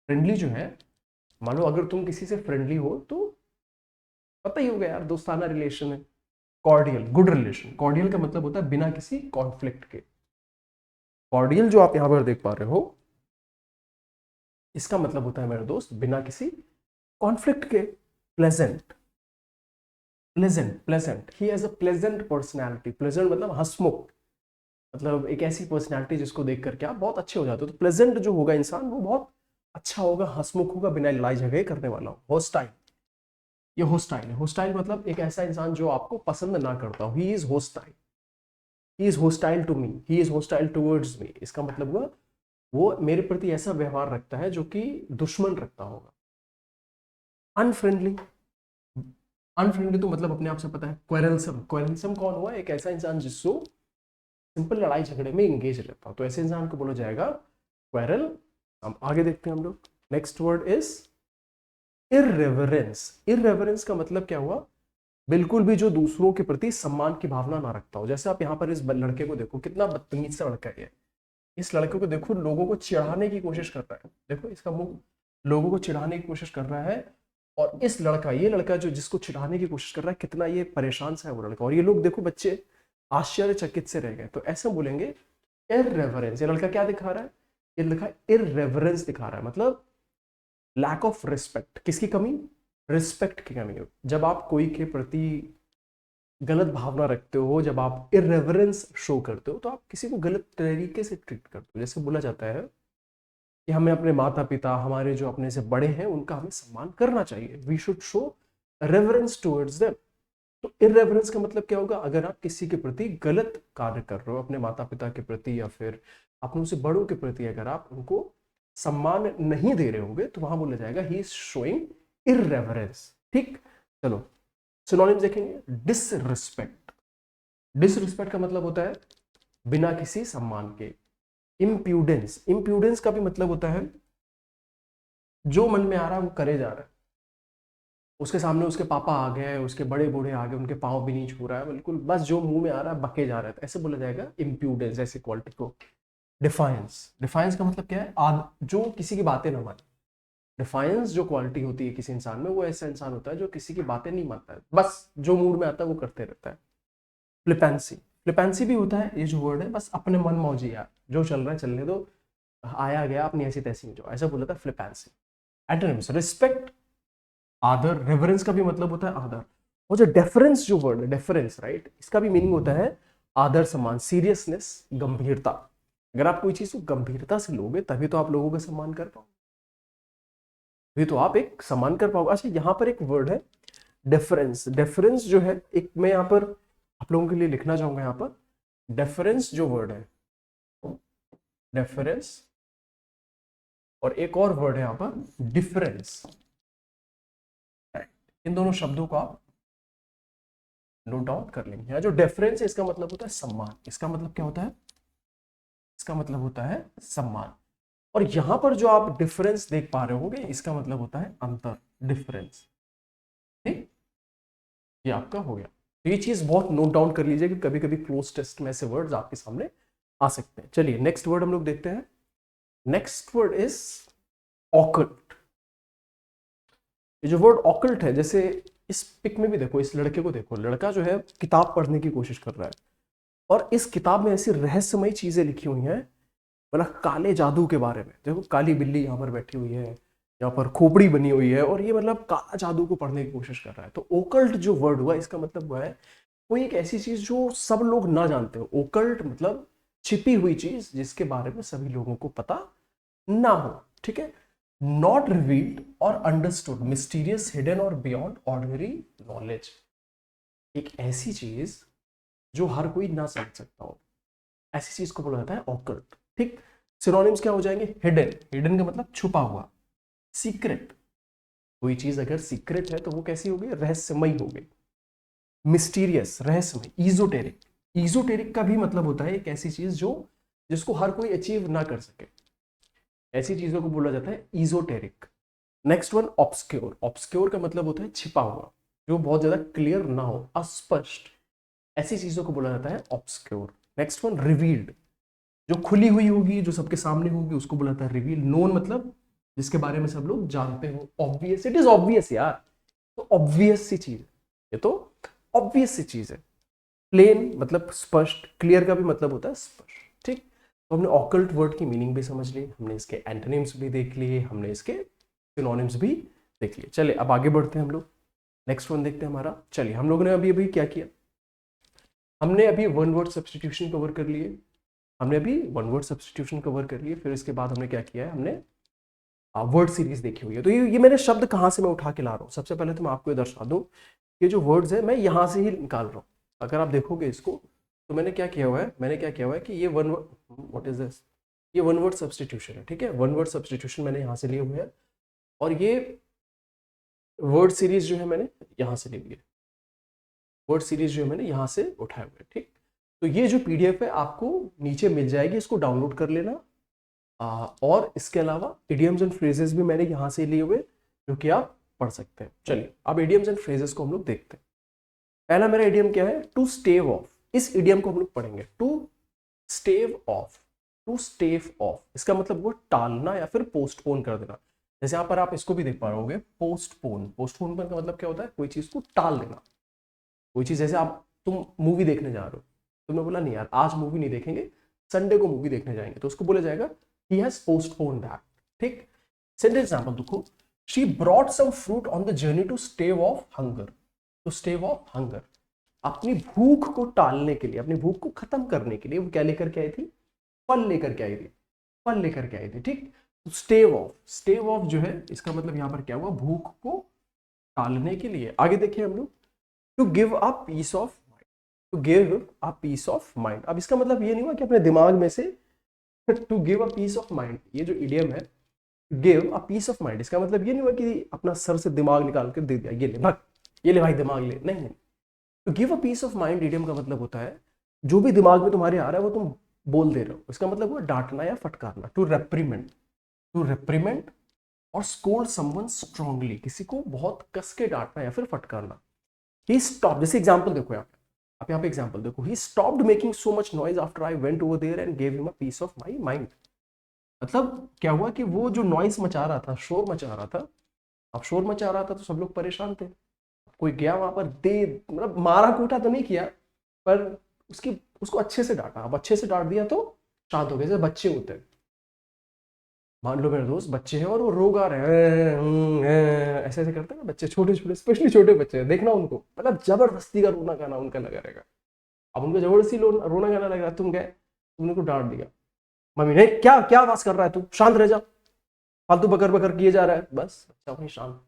फ्रेंडली जो है, मान लो अगर तुम किसी से फ्रेंडली हो तो पता ही होगा यार, दोस्ताना रिलेशन है। कॉर्डियल, गुड रिलेशन, कॉर्डियल का मतलब होता है बिना किसी कॉन्फ्लिक्ट के। कॉर्डियल जो आप यहां पर देख पा रहे हो, इसका मतलब होता है मेरे दोस्त बिना किसी कॉन्फ्लिक्ट के। Pleasant, pleasant, pleasant, he has a pleasant personality. Pleasant मतलब हंसमुख, मतलब एक ऐसी पर्सनैलिटी जिसको देख करके आप बहुत अच्छे हो जाते हो। तो प्लेजेंट जो होगा इंसान वो बहुत अच्छा होगा, हंसमुख होगा, बिना लड़ाई झगड़े करने वाला हो। होस्टाइल, ये होस्टाइल है। होस्टाइल मतलब एक ऐसा इंसान जो आपको पसंद ना करता हो। He is hostile, he is hostile to me, he is hostile towards me. इसका मतलब हुआ वो मेरे प्रति ऐसा व्यवहार रखता है जो कि दुश्मन रखता होगा। अनफ्रेंडली, अनफ्रेंडली तो मतलब अपने आप से पता है। क्वेरलसम, क्वेरलसम कौन हुआ, एक ऐसा इंसान जिसको सिंपल लड़ाई झगड़े में इंगेज रहता हो, तो ऐसे इंसान को बोला जाएगा क्वेरल। हम आगे देखते हैं हम लोग। Next word is irreverence. Irreverence का मतलब क्या हुआ, बिल्कुल भी जो दूसरों के प्रति सम्मान की भावना ना रखता हो। जैसे आप यहाँ पर इस लड़के को देखो, कितना बदतमीज सा लड़का है। इस लड़के को देखो, लोगों को चिढ़ाने की कोशिश कर रहा है, देखो इसका मुंह लोगों को चिढ़ाने की कोशिश कर रहा है। और इस लड़का, ये लड़का जो जिसको चिढ़ाने की कोशिश कर रहा है, कितना ये परेशान सा है वो लड़का। और ये लोग देखो, बच्चे आश्चर्यचकित से रह गए। तो ऐसा बोलेंगे इररेवरेंस। ये लड़का क्या दिखा रहा है, ये लिखा इररेवरेंस दिखा रहा है, मतलब लैक ऑफ रिस्पेक्ट। किसकी कमी, रिस्पेक्ट की कमी। जब आप कोई के प्रति गलत भावना रखते हो, जब आप इररेवरेंस शो करते हो, तो आप किसी को गलत तरीके से ट्रीट करते हो। जैसे बोला जाता है कि हमें अपने माता पिता, हमारे जो अपने से बड़े हैं, उनका हमें सम्मान करना चाहिए। We should show reverence towards them. तो इररेवरेंस का मतलब क्या होगा, अगर आप किसी के प्रति गलत कार्य कर रहे हो, अपने माता पिता के प्रति या फिर अपनों से बड़ों के प्रति अगर आप उनको सम्मान नहीं दे रहे होंगे, तो वहां बोला जाएगा ही इज शोइंग इररेवरेंस। ठीक, चलो सिनोनिम्स देखेंगे। डिसरिस्पेक्ट, डिसरिस्पेक्ट का मतलब होता है बिना किसी सम्मान के। इम्प्यूडेंस, इम्प्यूडेंस का भी मतलब होता है जो मन में आ रहा है वो करे जा रहा है। उसके सामने उसके पापा आ गए, उसके बड़े बूढ़े आ गए, उनके पाँव भी नहीं छू रहा है, बिल्कुल बस जो मुंह में आ रहा है बके जा रहा है। तो ऐसे बोला जाएगा इम्प्यूडेंस, ऐसी क्वालिटी को। डिफायंस, डिफायंस का मतलब क्या है, जो किसी की बातें ना माने। डिफायंस जो क्वालिटी होती है किसी इंसान में, वो ऐसा इंसान होता है जो किसी की बातें नहीं मानता है, बस जो मूड में आता है वो करते रहता है। फ्लिपेंसी, फ्लिपेंसी भी होता है ये जो वर्ड है, बस अपने मन मौजी यार, जो चल रहा है चलने दो, आया गया अपनी ऐसी तैसी में जो, ऐसा बोला था फ्लिपेंसी। एंटोनिम्स, रिस्पेक्ट, आदर। रेवरेंस का भी मतलब होता है आदर। वो जो डेफरेंस जो वर्ड है, डेफरेंस, राइट, इसका भी मीनिंग होता है आदर, सम्मान, सीरियसनेस, गंभीरता। अगर आप कोई चीज को गंभीरता से लोगे तभी तो आप लोगों का सम्मान कर पाओगे, तभी तो आप एक सम्मान कर पाओगे। अच्छा, यहाँ पर एक वर्ड है डेफरेंस। डेफरेंस जो है, एक मैं यहाँ पर आप लोगों के लिए लिखना चाहूंगा यहाँ पर। डेफरेंस जो वर्ड है, डेफरेंस, और एक और वर्ड है यहाँ पर डिफरेंस। इन दोनों शब्दों को आप नोट डाउन कर लेंगे। यहाँ जो डेफरेंस है इसका मतलब होता है सम्मान। इसका मतलब क्या होता है, इसका मतलब होता है सम्मान। और यहां पर जो आप डिफरेंस देख पा रहे होंगे, इसका मतलब होता है अंतर, डिफरेंस। ठीक, ये आपका हो गया। तो ये चीज बहुत नोट डाउन कर लीजिए कि कभी कभी क्लोज टेस्ट में ऐसे वर्ड्स आपके सामने आ सकते हैं। चलिए नेक्स्ट वर्ड हम लोग देखते हैं। Next word is occult. ये जो वर्ड ऑकल्ट है, जैसे इस पिक में भी देखो, इस लड़के को देखो, लड़का जो है किताब पढ़ने की कोशिश कर रहा है, और इस किताब में ऐसी रहस्यमयी चीजें लिखी हुई हैं, मतलब काले जादू के बारे में। देखो काली बिल्ली यहाँ पर बैठी हुई है, यहाँ पर खोपड़ी बनी हुई है, और ये मतलब काला जादू को पढ़ने की कोशिश कर रहा है। तो ओकल्ट जो वर्ड हुआ, इसका मतलब हुआ है कोई एक ऐसी चीज जो सब लोग ना जानते हो, ओकल्ट मतलब छिपी हुई चीज जिसके बारे में सभी लोगों को पता ना हो, ठीक है। नॉट रिवील्ड और अंडरस्टूड, मिस्टीरियस, हिडन और बियॉन्ड ऑर्डिनरी नॉलेज, एक ऐसी चीज जो हर कोई ना समझ सकता हो, ऐसी चीज को बोला जाता है ऑकल्ट, ठीक। सिनोनिम्स क्या हो जाएंगे? हिडन, हिडन का मतलब छुपा हुआ। सीक्रेट, कोई चीज अगर सीक्रेट है तो वो कैसी होगी? रहस्यमयी हो गई। मिस्टीरियस, रहस्यमय। इजोटेरिक, इजोटेरिक का भी मतलब होता है एक ऐसी चीज जो जिसको हर कोई अचीव ना कर सके, ऐसी चीजों को बोला जाता है esoteric. Next one obscure, obscure का मतलब होता है छिपा हुआ, जो बहुत ज्यादा क्लियर ना हो, अस्पष्ट, ऐसी चीजों को बोला जाता है ऑब्सक्योर। नेक्स्ट वन रिवील्ड, जो खुली हुई होगी, जो सबके सामने होगी, उसको बोला जाता है रिवील। नोन मतलब जिसके बारे में सब लोग जानते हो। ऑब्वियस, इट इज ऑब्वियस यार, तो ऑब्वियस सी चीज, ये तो ऑब्वियस सी चीज है। प्लेन मतलब स्पष्ट, क्लियर का भी मतलब होता है स्पष्ट, ठीक। तो हमने ऑकल्ट वर्ड की मीनिंग भी समझ ली, हमने इसके एंटोनिम्स भी देख लिए, हमने इसके सिनोनिम्स भी देख लिए। चलिए अब आगे बढ़ते हैं हम लोग, नेक्स्ट वन देखते हैं हमारा। चलिए हम लोगों ने अभी अभी क्या किया, हमने अभी वन वर्ड सब्सटीट्यूशन कवर कर लिए, हमने अभी वन वर्ड सब्सटीट्यूशन कवर कर लिए, फिर इसके बाद हमने क्या किया है, हमने वर्ड सीरीज देखी हुई है। तो ये मेरे शब्द कहाँ से मैं उठा के ला रहा हूँ, सबसे पहले तो मैं आपको ये दर्शा दूँ, ये जो वर्ड्स है मैं यहाँ से ही निकाल रहा हूँ। अगर आप देखोगे इसको तो मैंने क्या किया हुआ है, मैंने क्या किया हुआ है कि ये वन, व्हाट इज दिस, ये वन वर्ड सब्सटीट्यूशन है, ठीक है। वन वर्ड सब्सटीट्यूशन मैंने यहाँ से लिए हुए हैं, और ये वर्ड सीरीज जो है मैंने यहाँ से ली हुई है, वर्ड सीरीज जो है मैंने यहाँ से उठाए हुए हैं, ठीक। तो ये जो पीडीएफ है आपको नीचे मिल जाएगी, इसको डाउनलोड कर लेना। और इसके अलावा इडियम्स एंड फ्रेजेस भी मैंने यहाँ से लिए हुए, जो कि आप पढ़ सकते हैं। चलिए अब इडियम्स एंड फ्रेजेस को हम लोग देखते हैं। पहला मेरा इडियम क्या है? To stave off. इस इडियम को हम लोग पढ़ेंगे, to stave off. To stave off इसका मतलब वो टालना या फिर पोस्टपोन कर देना। जैसे यहाँ पर आप इसको भी देख पा रहे, पोस्टपोन, पोस्टपोन का मतलब क्या होता है? कोई चीज को टाल देना। कोई चीज, जैसे आप तुम मूवी देखने जा रहे हो, तुमने बोला नहीं यार आज मूवी नहीं देखेंगे, संडे को मूवी देखने जाएंगे, तो उसको बोला जाएगा he has postponed that, ठीक। सेकंड एग्जांपल देखो, she brought some fruit on the journey to stave off hunger, to stave off hunger, अपनी भूख को टालने के लिए, अपनी भूख को खत्म करने के लिए वो क्या लेकर के आई थी? फल लेकर के आई थी, फल लेकर के आई थी, ठीक। स्टेव ऑफ, स्टेव ऑफ जो है इसका मतलब यहाँ पर क्या हुआ? भूख को टालने के लिए। आगे देखिए हम लोग, to give a piece of, to give a piece of mind. अब इसका मतलब ये नहीं हुआ कि अपने दिमाग में से to give a piece of mind, ये जो इडियम है give a piece of mind, इसका मतलब ये नहीं हुआ कि अपना सर से दिमाग निकाल कर दे दिया, ये ले भाग, ये ले भाई दिमाग ले, नहीं नहीं। तो give a piece of mind idiom का मतलब होता है जो भी दिमाग में तुम्हारे आ रहा है वो तुम बोल दे रहे हो, इसका मतलब हुआ डांटना या फटकारना। टू रेप्रीमेंड, टू रेप्रीमेंड और स्कोल्ड समवन स्ट्रांगली, किसी को बहुत कस के डांटना या फिर फटकारना। ही स्टॉप, जैसे एग्जांपल देखो यहाँ पे, आप यहाँ पे एग्जांपल देखो, he stopped making so much noise after I went over there and gave him a piece of my mind. मतलब क्या हुआ कि वो जो नॉइस मचा रहा था, शोर मचा रहा था, अब शोर मचा रहा था तो सब लोग परेशान थे, कोई गया वहां पर दे, मतलब मारा कूटा तो नहीं किया, पर उसकी उसको अच्छे से डांटा। अब अच्छे से डांट दिया तो शांत हो गए। जैसे बच्चे होते हैं, मान लो मेरे दोस्त बच्चे हैं और वो रो गा रहे हैं, ऐसे ऐसे करते हैं ना बच्चे, छोटे छोटे, स्पेशली छोटे बच्चे, देखना उनको, मतलब जबरदस्ती का रोना गाना उनका लगा रहेगा। अब उनको जबरदस्ती रोना गाना लग रहा है, तुम गए तुमने को डांट दिया, मम्मी ने क्या क्या आवाज कर रहा है, तू शांत रह जा, फालतू बकर बकर किए जा रहा है, बस बच्चा वहीं शांत।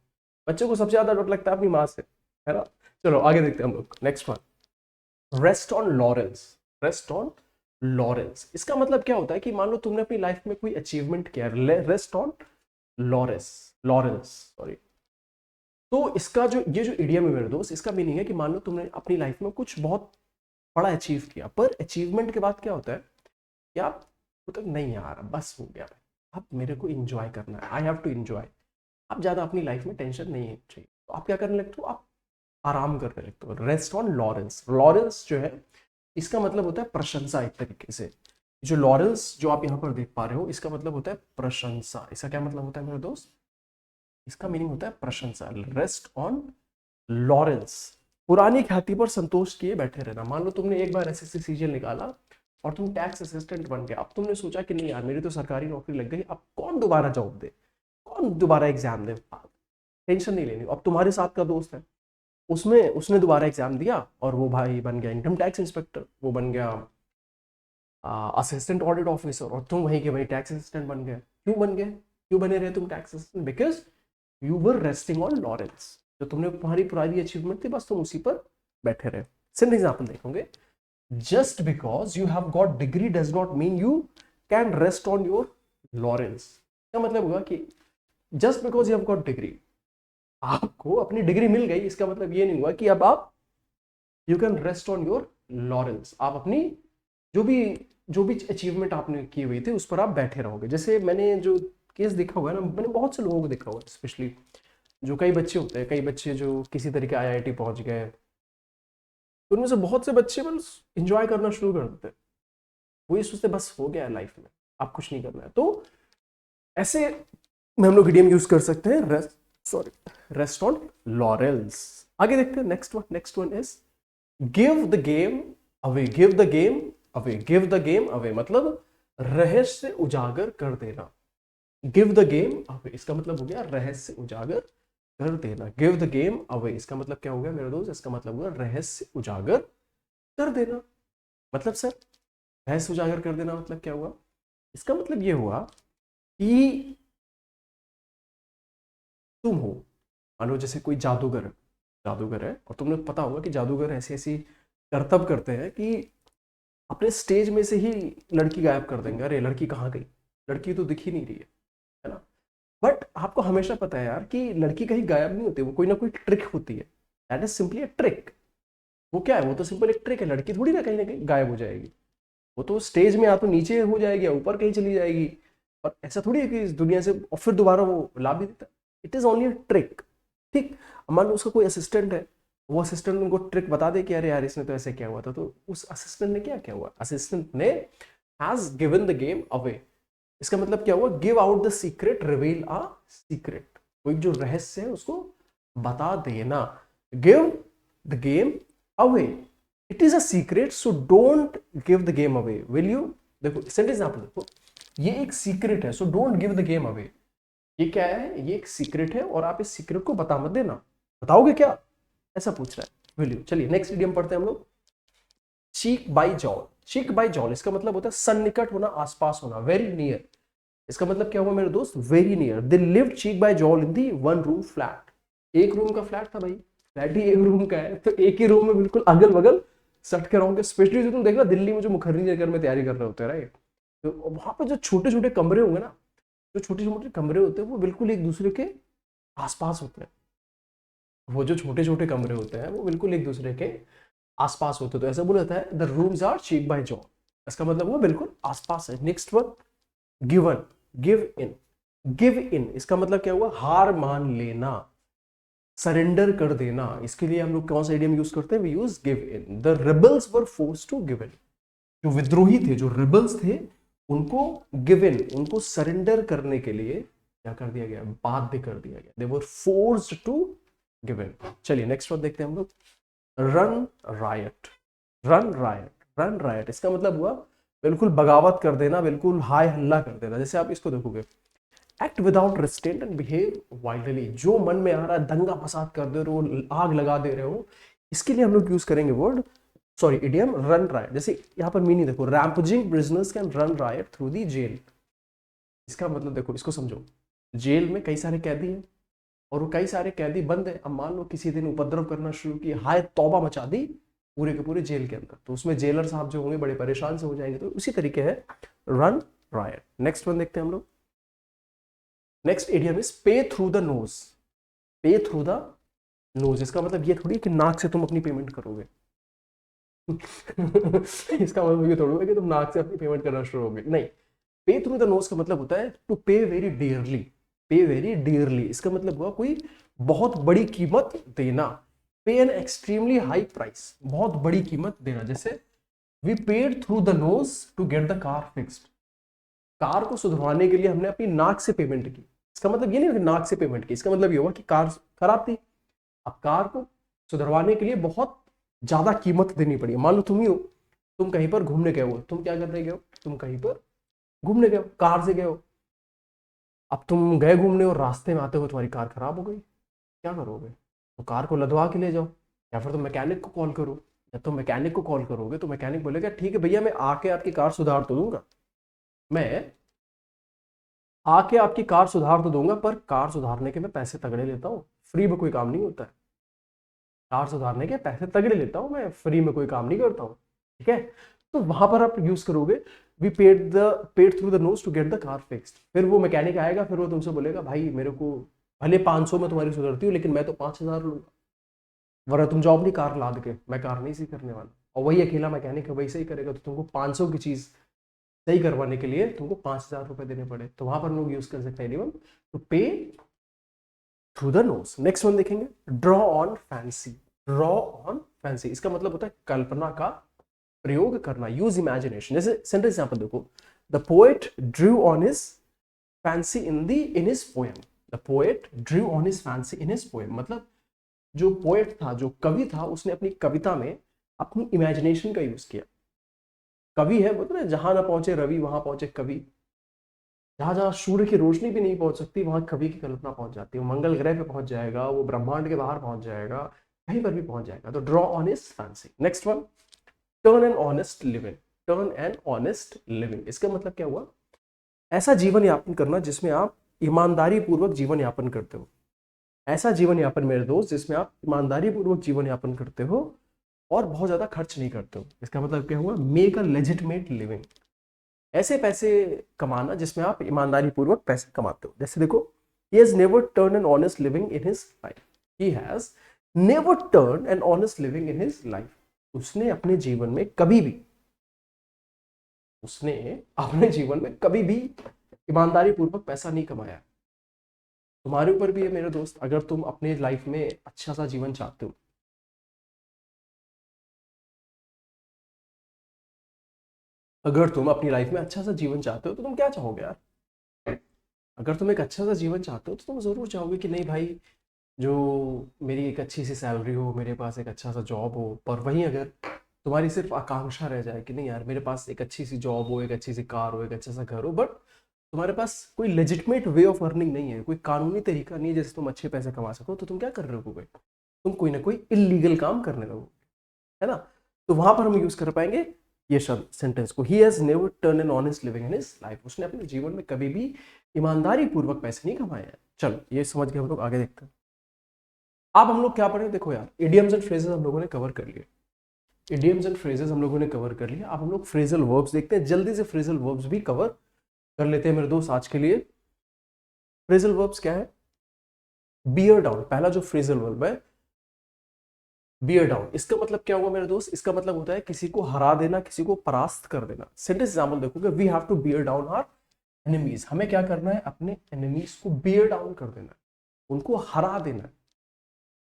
बच्चे को सबसे ज्यादा डर लगता है अपनी माँ से, है ना। चलो आगे देखते हैं हम लोग, next one, rest on Lawrence. Rest on Lawrence इसका मतलब क्या होता है कि मान लो तुमने अपनी लाइफ में कोई अचीवमेंट किया, rest on Lawrence, Lawrence sorry. तो इसका जो ये जो इडियम है मेरे दोस्त, इसका मीनिंग है कि मान लो तुमने अपनी लाइफ में कुछ बहुत बड़ा अचीव किया, पर अचीवमेंट के बाद क्या होता है कि आप तो नहीं यार बस हो गया, अब मेरे को इंजॉय करना है, आई हैव टू इंजॉय। आप ज़्यादा अपनी लाइफ में टेंशन नहीं चाहिए, तो आप क्या करने लगते हो? आप आराम करने लगते हो। रेस्ट ऑन लॉरेंस, लॉरेंस जो है इसका मतलब होता है प्रशंसा एक तरीके से। जो लॉरेंस जो आप यहाँ पर देख पा रहे हो इसका मतलब होता है प्रशंसा। इसका क्या मतलब होता है मेरे दोस्त? इसका मीनिंग होता है प्रशंसा। रेस्ट ऑन लॉरेंस, पुरानी ख्याति पर संतोष किए बैठे रहना। मान लो तुमने एक बार एसएससी सीजीएल निकाला और तुम टैक्स असिस्टेंट बन गए, अब तुमने सोचा कि नहीं यार मेरी तो सरकारी नौकरी लग गई, अब कौन दोबारा जॉब दे, कौन दोबारा एग्जाम दे, टेंशन नहीं लेनी। अब तुम्हारे साथ का दोस्त है, उसमें उसने दोबारा एग्जाम दिया और वो भाई बन गया इनकम टैक्स इंस्पेक्टर, वो बन गया असिस्टेंट ऑडिट ऑफिसर, और तुम वहीं के वहीं टैक्स असिस्टेंट बन गए। क्यों बन गए, क्यों बने रहे तुम tax assistant? Because you were resting on Lawrence. जो तुमने तुम्हारी पुरानी अचीवमेंट थी बस तुम उसी पर बैठे रहे। सिंपल एग्जाम्पल देखोगे, just because you have got degree does not mean you can rest on your laurels। क्या मतलब हुआ कि just because you have got degree, आपको अपनी डिग्री मिल गई, इसका मतलब ये नहीं हुआ कि अब आप you can rest on your laurels, आप अपनी जो भी अचीवमेंट आपने की हुई थी उस पर आप बैठे रहोगे। जैसे मैंने जो केस देखा हुआ है ना, मैंने बहुत से लोगों को देखा हुआ है, स्पेशली जो कई बच्चे होते हैं, कई बच्चे जो किसी तरीके IIT पहुंच गए, तो उनमें से बहुत से बच्चे बस इंजॉय करना शुरू कर देते हैं। वो ये सोचते बस हो गया लाइफ में, आप कुछ नहीं करना है। तो ऐसे में हम लोग इडियम यूज कर सकते हैं, रेस्ट ऑन लॉरेल्स। आगे देखते हैं next one is give the game away. Give the game away, give the game away मतलब रहस्य उजागर कर देना। गिव द गेम अवे इसका मतलब हो गया रहस्य उजागर कर देना। गिव द गेम अवे इसका मतलब क्या हो गया मेरे दोस्त? इसका मतलब हुआ रहस्य उजागर कर देना। मतलब सर रहस्य उजागर कर देना मतलब क्या हुआ? इसका मतलब ये हुआ कि तुम हो, मान लो जैसे कोई जादूगर है और तुमने पता होगा कि जादूगर ऐसी ऐसी करतब करते हैं कि अपने स्टेज में से ही लड़की गायब कर देंगे। अरे लड़की कहाँ गई, लड़की तो दिख ही नहीं रही है ना? बट आपको हमेशा पता है यार कि लड़की कहीं गायब नहीं होती, वो कोई ना कोई ट्रिक होती है। That is simply a trick. वो क्या है? वो तो सिंपल एक ट्रिक है। लड़की थोड़ी ना कहीं गायब हो जाएगी, वो तो स्टेज में या तो नीचे हो जाएगी या ऊपर कहीं चली जाएगी। और ऐसा थोड़ी है कि इस दुनिया से और फिर दोबारा वो ला भी देता। It is only a trick. ठीक, मान लो उसका कोई असिस्टेंट है, वो असिस्टेंट उनको ट्रिक बता दे कि अरे यार इसने तो ऐसे क्या हुआ था, तो उस असिस्टेंट ने क्या हुआ? असिस्टेंट ने has given the game away. इसका मतलब क्या हुआ? Give out the secret, reveal a secret. कोई जो रहस्य है उसको बता देना। Give the game away, it is a secret so don't give the game away, will you? देखो सेंटेंस आप देखो, ये एक सीक्रेट है, so don't give the game away. ये क्या है? ये एक सीक्रेट है और आप इस सीक्रेट को बता मत देना। बताओगे क्या? ऐसा पूछ रहा है। Will you? चलिए नेक्स्ट इडियम पढ़ते हैं हम लोग। चीक बाय जॉल। चीक बाय जॉल इसका मतलब होता है सन्निकट होना, आसपास होना, वेरी नियर। इसका मतलब क्या हुआ मेरे दोस्त? Very near. They lived cheek by jowl in the one room flat. एक रूम का फ्लैट था भाई, फ्लैट ही एक रूम का है, तो एक ही रूम में बिल्कुल अगल बगल सट के रहोगे। स्पेशली जो तुम देखना दिल्ली में जो मुखर्जी नगर में तैयारी कर रहे होते हैं राइट, तो वहां पर जो छोटे छोटे कमरे होंगे ना, जो छोटे छोटे कमरे होते हैं वो बिल्कुल एक दूसरे के आसपास होते हैं। वो जो छोटे छोटे कमरे होते हैं वो बिल्कुल एक दूसरे के आसपास होते हैं। तो ऐसा बोला जाता है the rooms are cheek by jowl. इसका मतलब वो बिल्कुल आसपास है। Next word given, give in. Give in इसका मतलब क्या हुआ? हार मान लेना, सरेंडर कर देना। इसके लिए हम लोग कौन सा इडियम यूज करते हैं? We use give in. The rebels were forced to give in. जो विद्रोही थे, जो रिबल्स थे, उनको गिव इन, उनको सरेंडर करने के लिए क्या कर दिया गया? बाध्य कर दिया गया। They were forced to give in. चलिए नेक्स्ट वर्ड देखते हैं हम लोग। Run riot. Run riot, run riot इसका मतलब हुआ बिल्कुल बगावत कर देना, बिल्कुल हाय हल्ला कर देना। जैसे आप इसको देखोगे, act without restraint and behave wildly. जो मन में आ रहा है दंगा फसाद कर दे रहे हो, आग लगा दे रहे हो, इसके लिए हम लोग यूज करेंगे word, sorry idiom run riot. जैसे यहाँ पर मीनिंग देखो, rampaging prisoners can run riot through the jail. इसका मतलब देखो, इसको समझो। जेल में कई सारे कैदी हैं और वो कई सारे कैदी बंद है। अब मान लो किसी दिन उपद्रव करना शुरू किया, हाय तौबा मचा दी पूरे के पूरे जेल के अंदर, तो उसमें जेलर साहब जो होंगे बड़े परेशान से हो जाएंगे। तो उसी तरीके है रन रायट। नेक्स्ट वन देखते हैं हम लोग। नेक्स्ट इडियम इज पे थ्रू द नोज। पे थ्रू द नोज इसका मतलब ये थोड़ी कि नाक से तुम अपनी पेमेंट करोगे। इसका मतलब ये थोड़ा कि तुम नाक से अपनी पेमेंट करना शुरू होगे, नहीं। पे थ्रू द नोज का मतलब होता है टू पे वेरी डियरली। पे वेरी डियरली इसका मतलब हुआ कोई बहुत बड़ी कीमत देना। पे एन एक्सट्रीमली हाई प्राइस, बहुत बड़ी कीमत देना। जैसे we paid through the nose to get the car fixed. Car को सुधरवाने के लिए हमने अपनी नाक से पेमेंट की। इसका मतलब ये नहीं कि नाक से पेमेंट की, इसका मतलब ये हुआ कि कार खराब थी, अब कार को सुधरवाने के लिए बहुत ज्यादा कीमत देनी पड़ी। मान लो तुम ही हो, तुम कहीं पर घूमने गए हो, तुम क्या करने गए हो? तुम कहीं पर घूमने गए हो, कार से गए हो। अब तुम गए घूमने और रास्ते में आते हुए तुम्हारी कार खराब हो गई, क्या करोगे? तो कार को लदवा के ले जाओ, या फिर तुम मैकेनिक को कॉल करो। जब तुम मैकेनिक को कॉल करोगे तो मैकेनिक बोलेगा ठीक है भैया, मैं आके आपकी कार सुधार तो दूंगा, मैं आके आपकी कार सुधार तो दूंगा, पर कार सुधारने के मैं पैसे तगड़े लेता हूँ, फ्री में कोई काम नहीं होता है। कार सुधारने के पैसे तगड़े लेता हूँ मैं, फ्री में कोई काम नहीं करता हूँ। ठीक है, तो वहां पर आप यूज करोगे we paid through the nose to get the car fixed. फिर वो मैकेनिक आएगा, फिर वो तुमसे बोलेगा भाई मेरे को भले 500 में तुम्हारी सुधरती हूँ, लेकिन मैं तो 5000 लूंगा, वरना तुम जाओ अपनी कार लाद के, मैं कार नहीं सही करने वाला। और वही अकेला मैकेनिक है, वही सही करेगा, तो तुमको 500 की चीज सही करवाने के लिए तुमको 5000 रुपए देने पड़े। तो वहां पर लोग यूज कर सकते हैं anyone to pay through the nose. Next one देखेंगे, draw on fancy. Draw on fancy इसका मतलब होता है कल्पना का प्रयोग करना, यूज इमेजिनेशन। जैसे सेंटेंस एग्जांपल देखो, the poet drew on his fancy in his poem. The poet drew on his fancy in his poem, मतलब जो पोएट था, जो कवि था, उसने अपनी कविता में अपनी इमेजिनेशन का यूज किया। कवि है बोलते ना, जहां ना पहुंचे रवि वहां पहुंचे कवि। जहां जहां सूर्य की रोशनी भी नहीं पहुंच सकती, वहां कवि की कल्पना पहुंच जाती है। वो मंगल ग्रह पे पहुंच जाएगा, वो ब्रह्मांड के बाहर पहुंच जाएगा, कहीं पर भी पहुंच जाएगा। तो draw on his fancy. Next one, turn an honest living. Turn an honest living इसका मतलब क्या हुआ, ऐसा जीवन यापन करना जिसमें आप ईमानदारी पूर्वक जीवन यापन करते हो। ऐसा जीवन यापन मेरे दोस्त जिसमें आप ईमानदारी पूर्वक जीवन यापन करते हो और बहुत ज्यादा खर्च नहीं करते हो। इसका मतलब क्या हुआ, मेक अ लेजिटमेट लिविंग। ऐसे पैसे कमाना जिसमें आप ईमानदारी पूर्वक पैसे कमाते हो। जैसे देखो, he has never turned an honest living in his life. He has never turned an honest living in his life. उसने अपने जीवन में कभी भी, उसने अपने जीवन में कभी भी ईमानदारी पूर्वक पैसा नहीं कमाया। तुम्हारे ऊपर भी है मेरे दोस्त, अगर तुम अपने लाइफ में अच्छा सा जीवन चाहते हो, अगर तुम अपनी लाइफ में अच्छा सा जीवन चाहते हो तो तुम क्या चाहोगे यार। अगर तुम एक अच्छा सा जीवन चाहते हो तो तुम जरूर चाहोगे कि नहीं भाई, जो मेरी एक अच्छी सी सैलरी हो, मेरे पास एक अच्छा सा जॉब हो। पर वहीं अगर तुम्हारी सिर्फ आकांक्षा रह जाए कि नहीं यार, मेरे पास एक अच्छी सी जॉब हो, एक अच्छी सी कार हो, एक अच्छा सा घर हो, बट तुम्हारे पास कोई लेजिटमेट वे ऑफ अर्निंग नहीं है, कोई कानूनी तरीका नहीं है जैसे तुम अच्छे पैसे कमा सको, तो तुम क्या कर रहे हो भाई, तुम कोई ना कोई इलीगल काम करने लगो, है ना। तो वहां पर हम यूज कर पाएंगे ये शब्द सेंटेंस को, he has never turn an honest living in his life. उसने अपने जीवन में कभी भी ईमानदारी पूर्वक पैसे नहीं कमाए हैं। चलो ये समझ के हम लोग आगे देखते हैं। अब हम लोग क्या पढ़े, देखो यार, इडियम्स एंड फ्रेजेस हम लोगों ने कवर कर लिए। इडियम्स एंड फ्रेजेस हम लोगों ने कवर कर लिया। अब हम लोग फ्रेजल वर्ब्स देखते हैं, जल्दी से फ्रेजल वर्ब्स भी कवर कर लेते हैं मेरे दोस्त आज के लिए। फ्रेजल वर्ब्स क्या है, बियर डाउन, पहला जो फ्रेजल वर्ब है बियर डाउन, इसका मतलब क्या हुआ मेरे दोस्त, इसका मतलब होता है किसी को हरा देना, किसी को परास्त कर देना। सेंटेंस एग्जांपल देखोगे, we have to bear down our enemies. हमें क्या करना है, अपने एनिमीज को बियर डाउन कर देना है, उनको हरा देना है।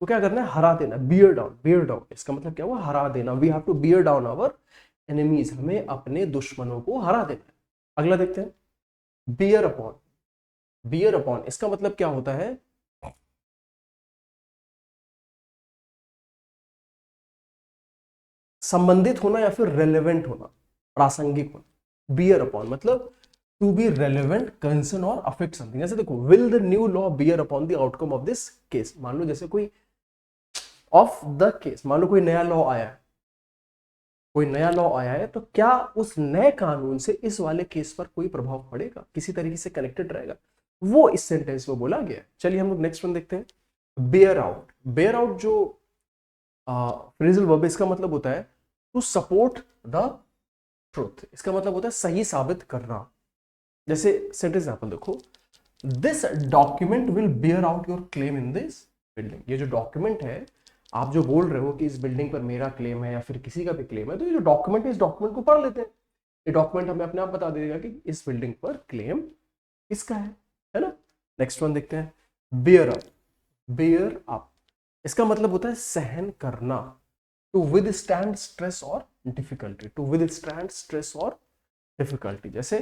तो क्या करना है, हरा देना, बियर डाउन। बियर डाउन इसका मतलब क्या हुआ, हरा देना। We have to bear down our enemies, हमें अपने दुश्मनों को हरा देना है। अगला देखते हैं, बियर अपॉन। बियर अपॉन इसका मतलब क्या होता है, संबंधित होना या फिर रेलेवेंट होना, प्रासंगिक होना। बियर अपॉन मतलब टू बी रेलेवेंट, कंसर्न और अफेक्ट समथिंग। जैसे देखो, will the new law bear upon the outcome of this case. मान लो जैसे कोई ऑफ द केस, मान लो कोई नया लॉ आया है, कोई नया लॉ आया है, तो क्या उस नए कानून से इस वाले केस पर कोई प्रभाव पड़ेगा, किसी तरीके से कनेक्टेड रहेगा, वो इस सेंटेंस में बोला गया है। चलिए हम लोग नेक्स्ट वन देखते हैं, बेयर आउट। बेयर आउट जो फ्रेजल वर्ब, इसका मतलब होता है टू सपोर्ट द ट्रूथ। इसका मतलब होता है सही साबित करना। जैसे सेंटेंस एग्जांपल देखो, this document will bear out your claim in this building. ये जो डॉक्यूमेंट है, आप जो बोल रहे हो कि इस बिल्डिंग पर मेरा क्लेम है या फिर किसी का भी क्लेम है, तो ये जो डॉक्यूमेंट है, इस डॉक्यूमेंट को पढ़ लेते हैं। ये डॉक्यूमेंट हमें अपने आप बता देगा कि इस बिल्डिंग पर क्लेम किसका है ना। नेक्स्ट वन देखते हैं, बेयर अप। बेयर अप इसका मतलब होता है सहन करना, टू विदस्टैंड स्ट्रेस और डिफिकल्टी। टू विदस्टैंड स्ट्रेस और डिफिकल्टी। जैसे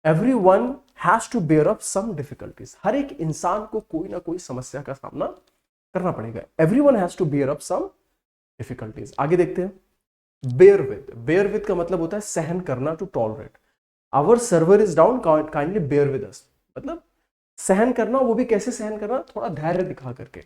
everyone has to bear up some difficulties. हर एक इंसान को कोई ना कोई समस्या का सामना करना पड़ेगा। Everyone has to bear up some difficulties. आगे देखते हैं, बेयर विद। बेयर विद का मतलब होता है सहन करना, to tolerate. Our server is down, kindly bear with us. मतलब सहन करना, वो भी कैसे सहन करना, थोड़ा धैर्य दिखा करके।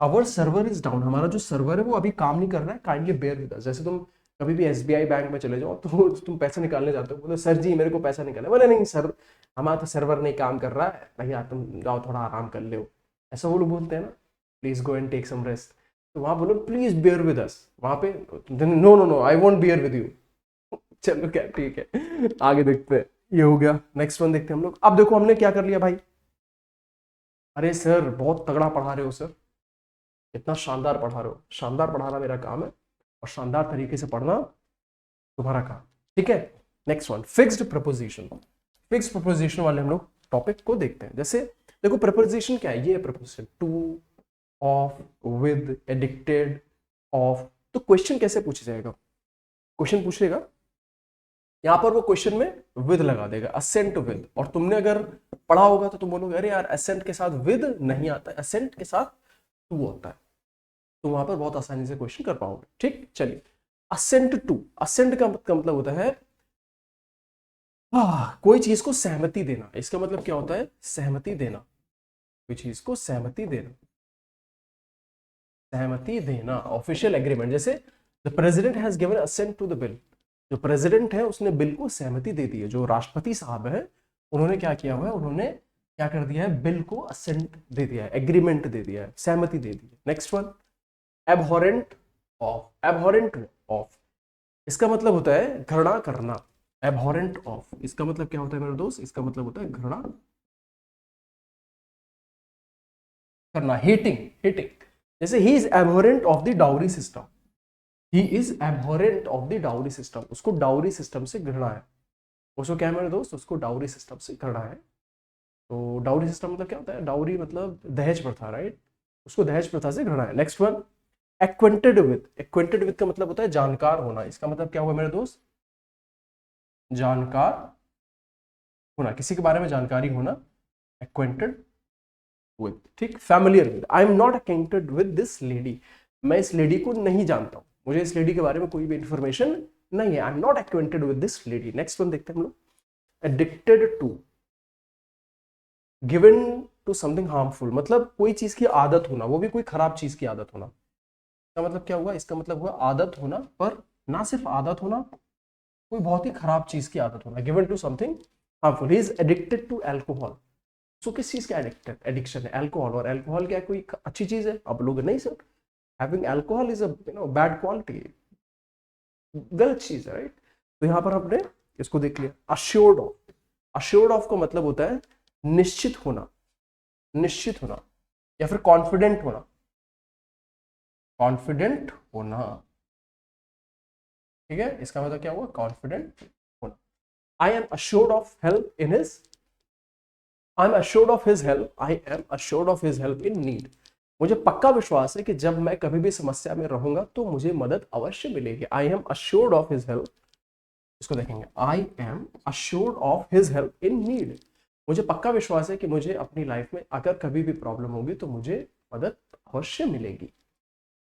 आवर सर्वर इज डाउन, हमारा जो सर्वर है वो अभी काम नहीं कर रहा है, काइंडली बेयर विद अस। जैसे तुम कभी भी एसबीआई बैंक में चले जाओ तो तुम पैसे निकालने जाते हो, बोले सर जी मेरे को पैसा निकालना है, बोले नहीं सर हमारा तो सर्वर नहीं काम कर रहा है, भैया तुम जाओ थोड़ा आराम कर लो, ऐसा वो लोग बोलते हैं ना, please go and take some rest. तो वहां बोलो प्लीज बेयर विद अस, वहां पे no no no I won't bear with you. चलो क्या ठीक है, आगे देखते हैं। ये हो गया, नेक्स्ट वन देखते हैं हम लोग। अब देखो हमने क्या कर लिया भाई, अरे सर बहुत तगड़ा पढ़ा रहे हो सर, इतना शानदार पढ़ा रहे हो, शानदार पढ़ाना मेरा काम है और शानदार तरीके से पढ़ना तुम्हारा काम, ठीक है। Next one, fixed preposition. Fixed preposition वाले हम लोग टॉपिक को देखते हैं। जैसे देखो प्रपोजिशन क्या है, ये है preposition, to, of, with, addicted, of. तो क्वेश्चन कैसे पूछा जाएगा, क्वेश्चन पूछेगा यहां पर वो क्वेश्चन में विद लगा देगा, असेंट विद, और तुमने अगर पढ़ा होगा तो तुम बोलोगे अरे यार असेंट के साथ विद नहीं आता है, असेंट के साथ टू होता है, तो वहां पर बहुत आसानी से क्वेश्चन कर पाओगे, ठीक। चलिए असेंट टू, असेंट का मतलब होता है कोई चीज को सहमति देना, इसका मतलब क्या होता है, सहमति देना, कोई चीज को सहमति देना, सहमति देना, ऑफिशियल एग्रीमेंट। जैसे the president has given assent to the bill, जो प्रेसिडेंट है उसने बिल को सहमति दे दी है, जो राष्ट्रपति साहब है उन्होंने क्या किया हुआ है, उन्होंने क्या कर दिया है, बिल को असेंट दे दिया है, एग्रीमेंट दे दिया है, सहमति दे दी है। Next one, abhorrent of, abhorrent of इसका मतलब होता है घृणा करना, एबहॉरेंट ऑफ इसका मतलब क्या होता है मेरे दोस्त, इसका मतलब होता है घृणा करना, हेटिंग, हेटिंग। जैसे he is abhorrent of the dowry system, he is abhorrent of the dowry system, उसको डाउरी सिस्टम से घृणा है, उसको क्या है मेरे दोस्त, उसको डाउरी सिस्टम से घृणा है। तो डाउरी सिस्टम मतलब क्या होता है, डाउरी मतलब दहेज प्रथा, राइट, उसको दहेज प्रथा से घृणा है। Next one, acquainted with, acquainted with का मतलब होता है जानकार होना, इसका मतलब क्या हुआ मेरे दोस्त, जानकार होना, किसी के बारे में जानकारी होना, एक्वेंटेड विद, ठीक। Familiar with, I am not acquainted with this lady, मैं इस लेडी को नहीं जानता हूं, मुझे इस लेडी के बारे में कोई भी इंफॉर्मेशन नहीं है, I am not acquainted with this lady. Next one देखते हैं हम लोग, addicted to, given to something harmful, मतलब कोई चीज की आदत होना, वो भी कोई खराब चीज की आदत होना, इसका मतलब क्या हुआ, इसका मतलब हुआ आदत होना, पर ना सिर्फ आदत होना, कोई बहुत ही खराब चीज की आदत होना, given to something harmful. He is addicted to alcohol, so किस चीज का एडिक्टेड, एडिक्शन है एल्कोहल, और एल्कोहल क्या है, कोई अच्छी चीज है, अब लोग नहीं sir, having alcohol is a bad quality, गलत चीज है, राइट। तो यहां पर हमने इसको देख लिया। अश्योर्ड ऑफ, अश्योर्ड ऑफ का मतलब होता है निश्चित होना, निश्चित होना, या फिर कॉन्फिडेंट होना, कॉन्फिडेंट होना, ठीक है, इसका मतलब क्या हुआ, कॉन्फिडेंट होना। I am assured of help in his, I am assured of his help, I am assured of his help in need, मुझे पक्का विश्वास है कि जब मैं कभी भी समस्या में रहूंगा तो मुझे मदद अवश्य मिलेगी। I am assured of his help, इसको देखेंगे, I am assured of his help in need, मुझे पक्का विश्वास है कि मुझे अपनी लाइफ में अगर कभी भी प्रॉब्लम होगी तो मुझे मदद अवश्य मिलेगी।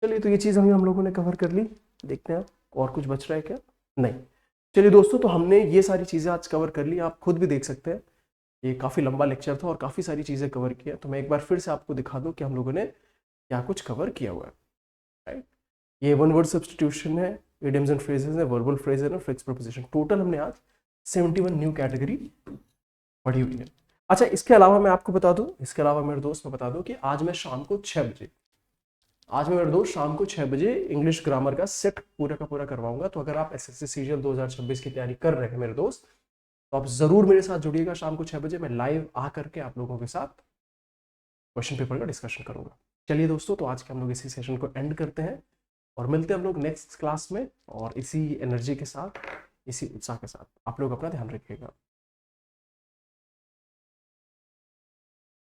चलिए तो ये चीज़ हम लोगों ने कवर कर ली, देखते हैं और कुछ बच रहा है क्या, नहीं। चलिए दोस्तों, तो हमने ये सारी चीज़ें आज कवर कर ली, आप खुद भी देख सकते हैं, ये काफ़ी लंबा लेक्चर था और काफ़ी सारी चीज़ें कवर किया, तो मैं एक बार फिर से आपको दिखा दूँ कि हम लोगों ने क्या कुछ कवर किया हुआ है, राइट। ये वन वर्ड सब्स्टिट्यूशन है, इडियम्स एंड फ्रेजेस है, वर्बल फ्रेज है, फिक्स प्रीपोजिशन, टोटल हमने आज 71 न्यू कैटेगरी पढ़ी हुई है। अच्छा, इसके अलावा मैं आपको बता दूं, इसके अलावा मेरे दोस्त मैं बता दूं कि आज मैं शाम को 6 बजे, आज मैं मेरे दोस्त शाम को 6 बजे इंग्लिश ग्रामर का सेट पूरा का पूरा करवाऊंगा। तो अगर आप एसएससी सीजीएल 2026 की तैयारी कर रहे हैं मेरे दोस्त, तो आप जरूर मेरे साथ जुड़िएगा शाम को 6 बजे, मैं लाइव आ करके आप लोगों के साथ क्वेश्चन पेपर का डिस्कशन करूंगा। चलिए दोस्तों, तो आज के हम लोग इसी सेशन को एंड करते हैं और मिलते हैं हम लोग नेक्स्ट क्लास में, और इसी एनर्जी के साथ, इसी उत्साह के साथ। आप लोग अपना ध्यान रखिएगा।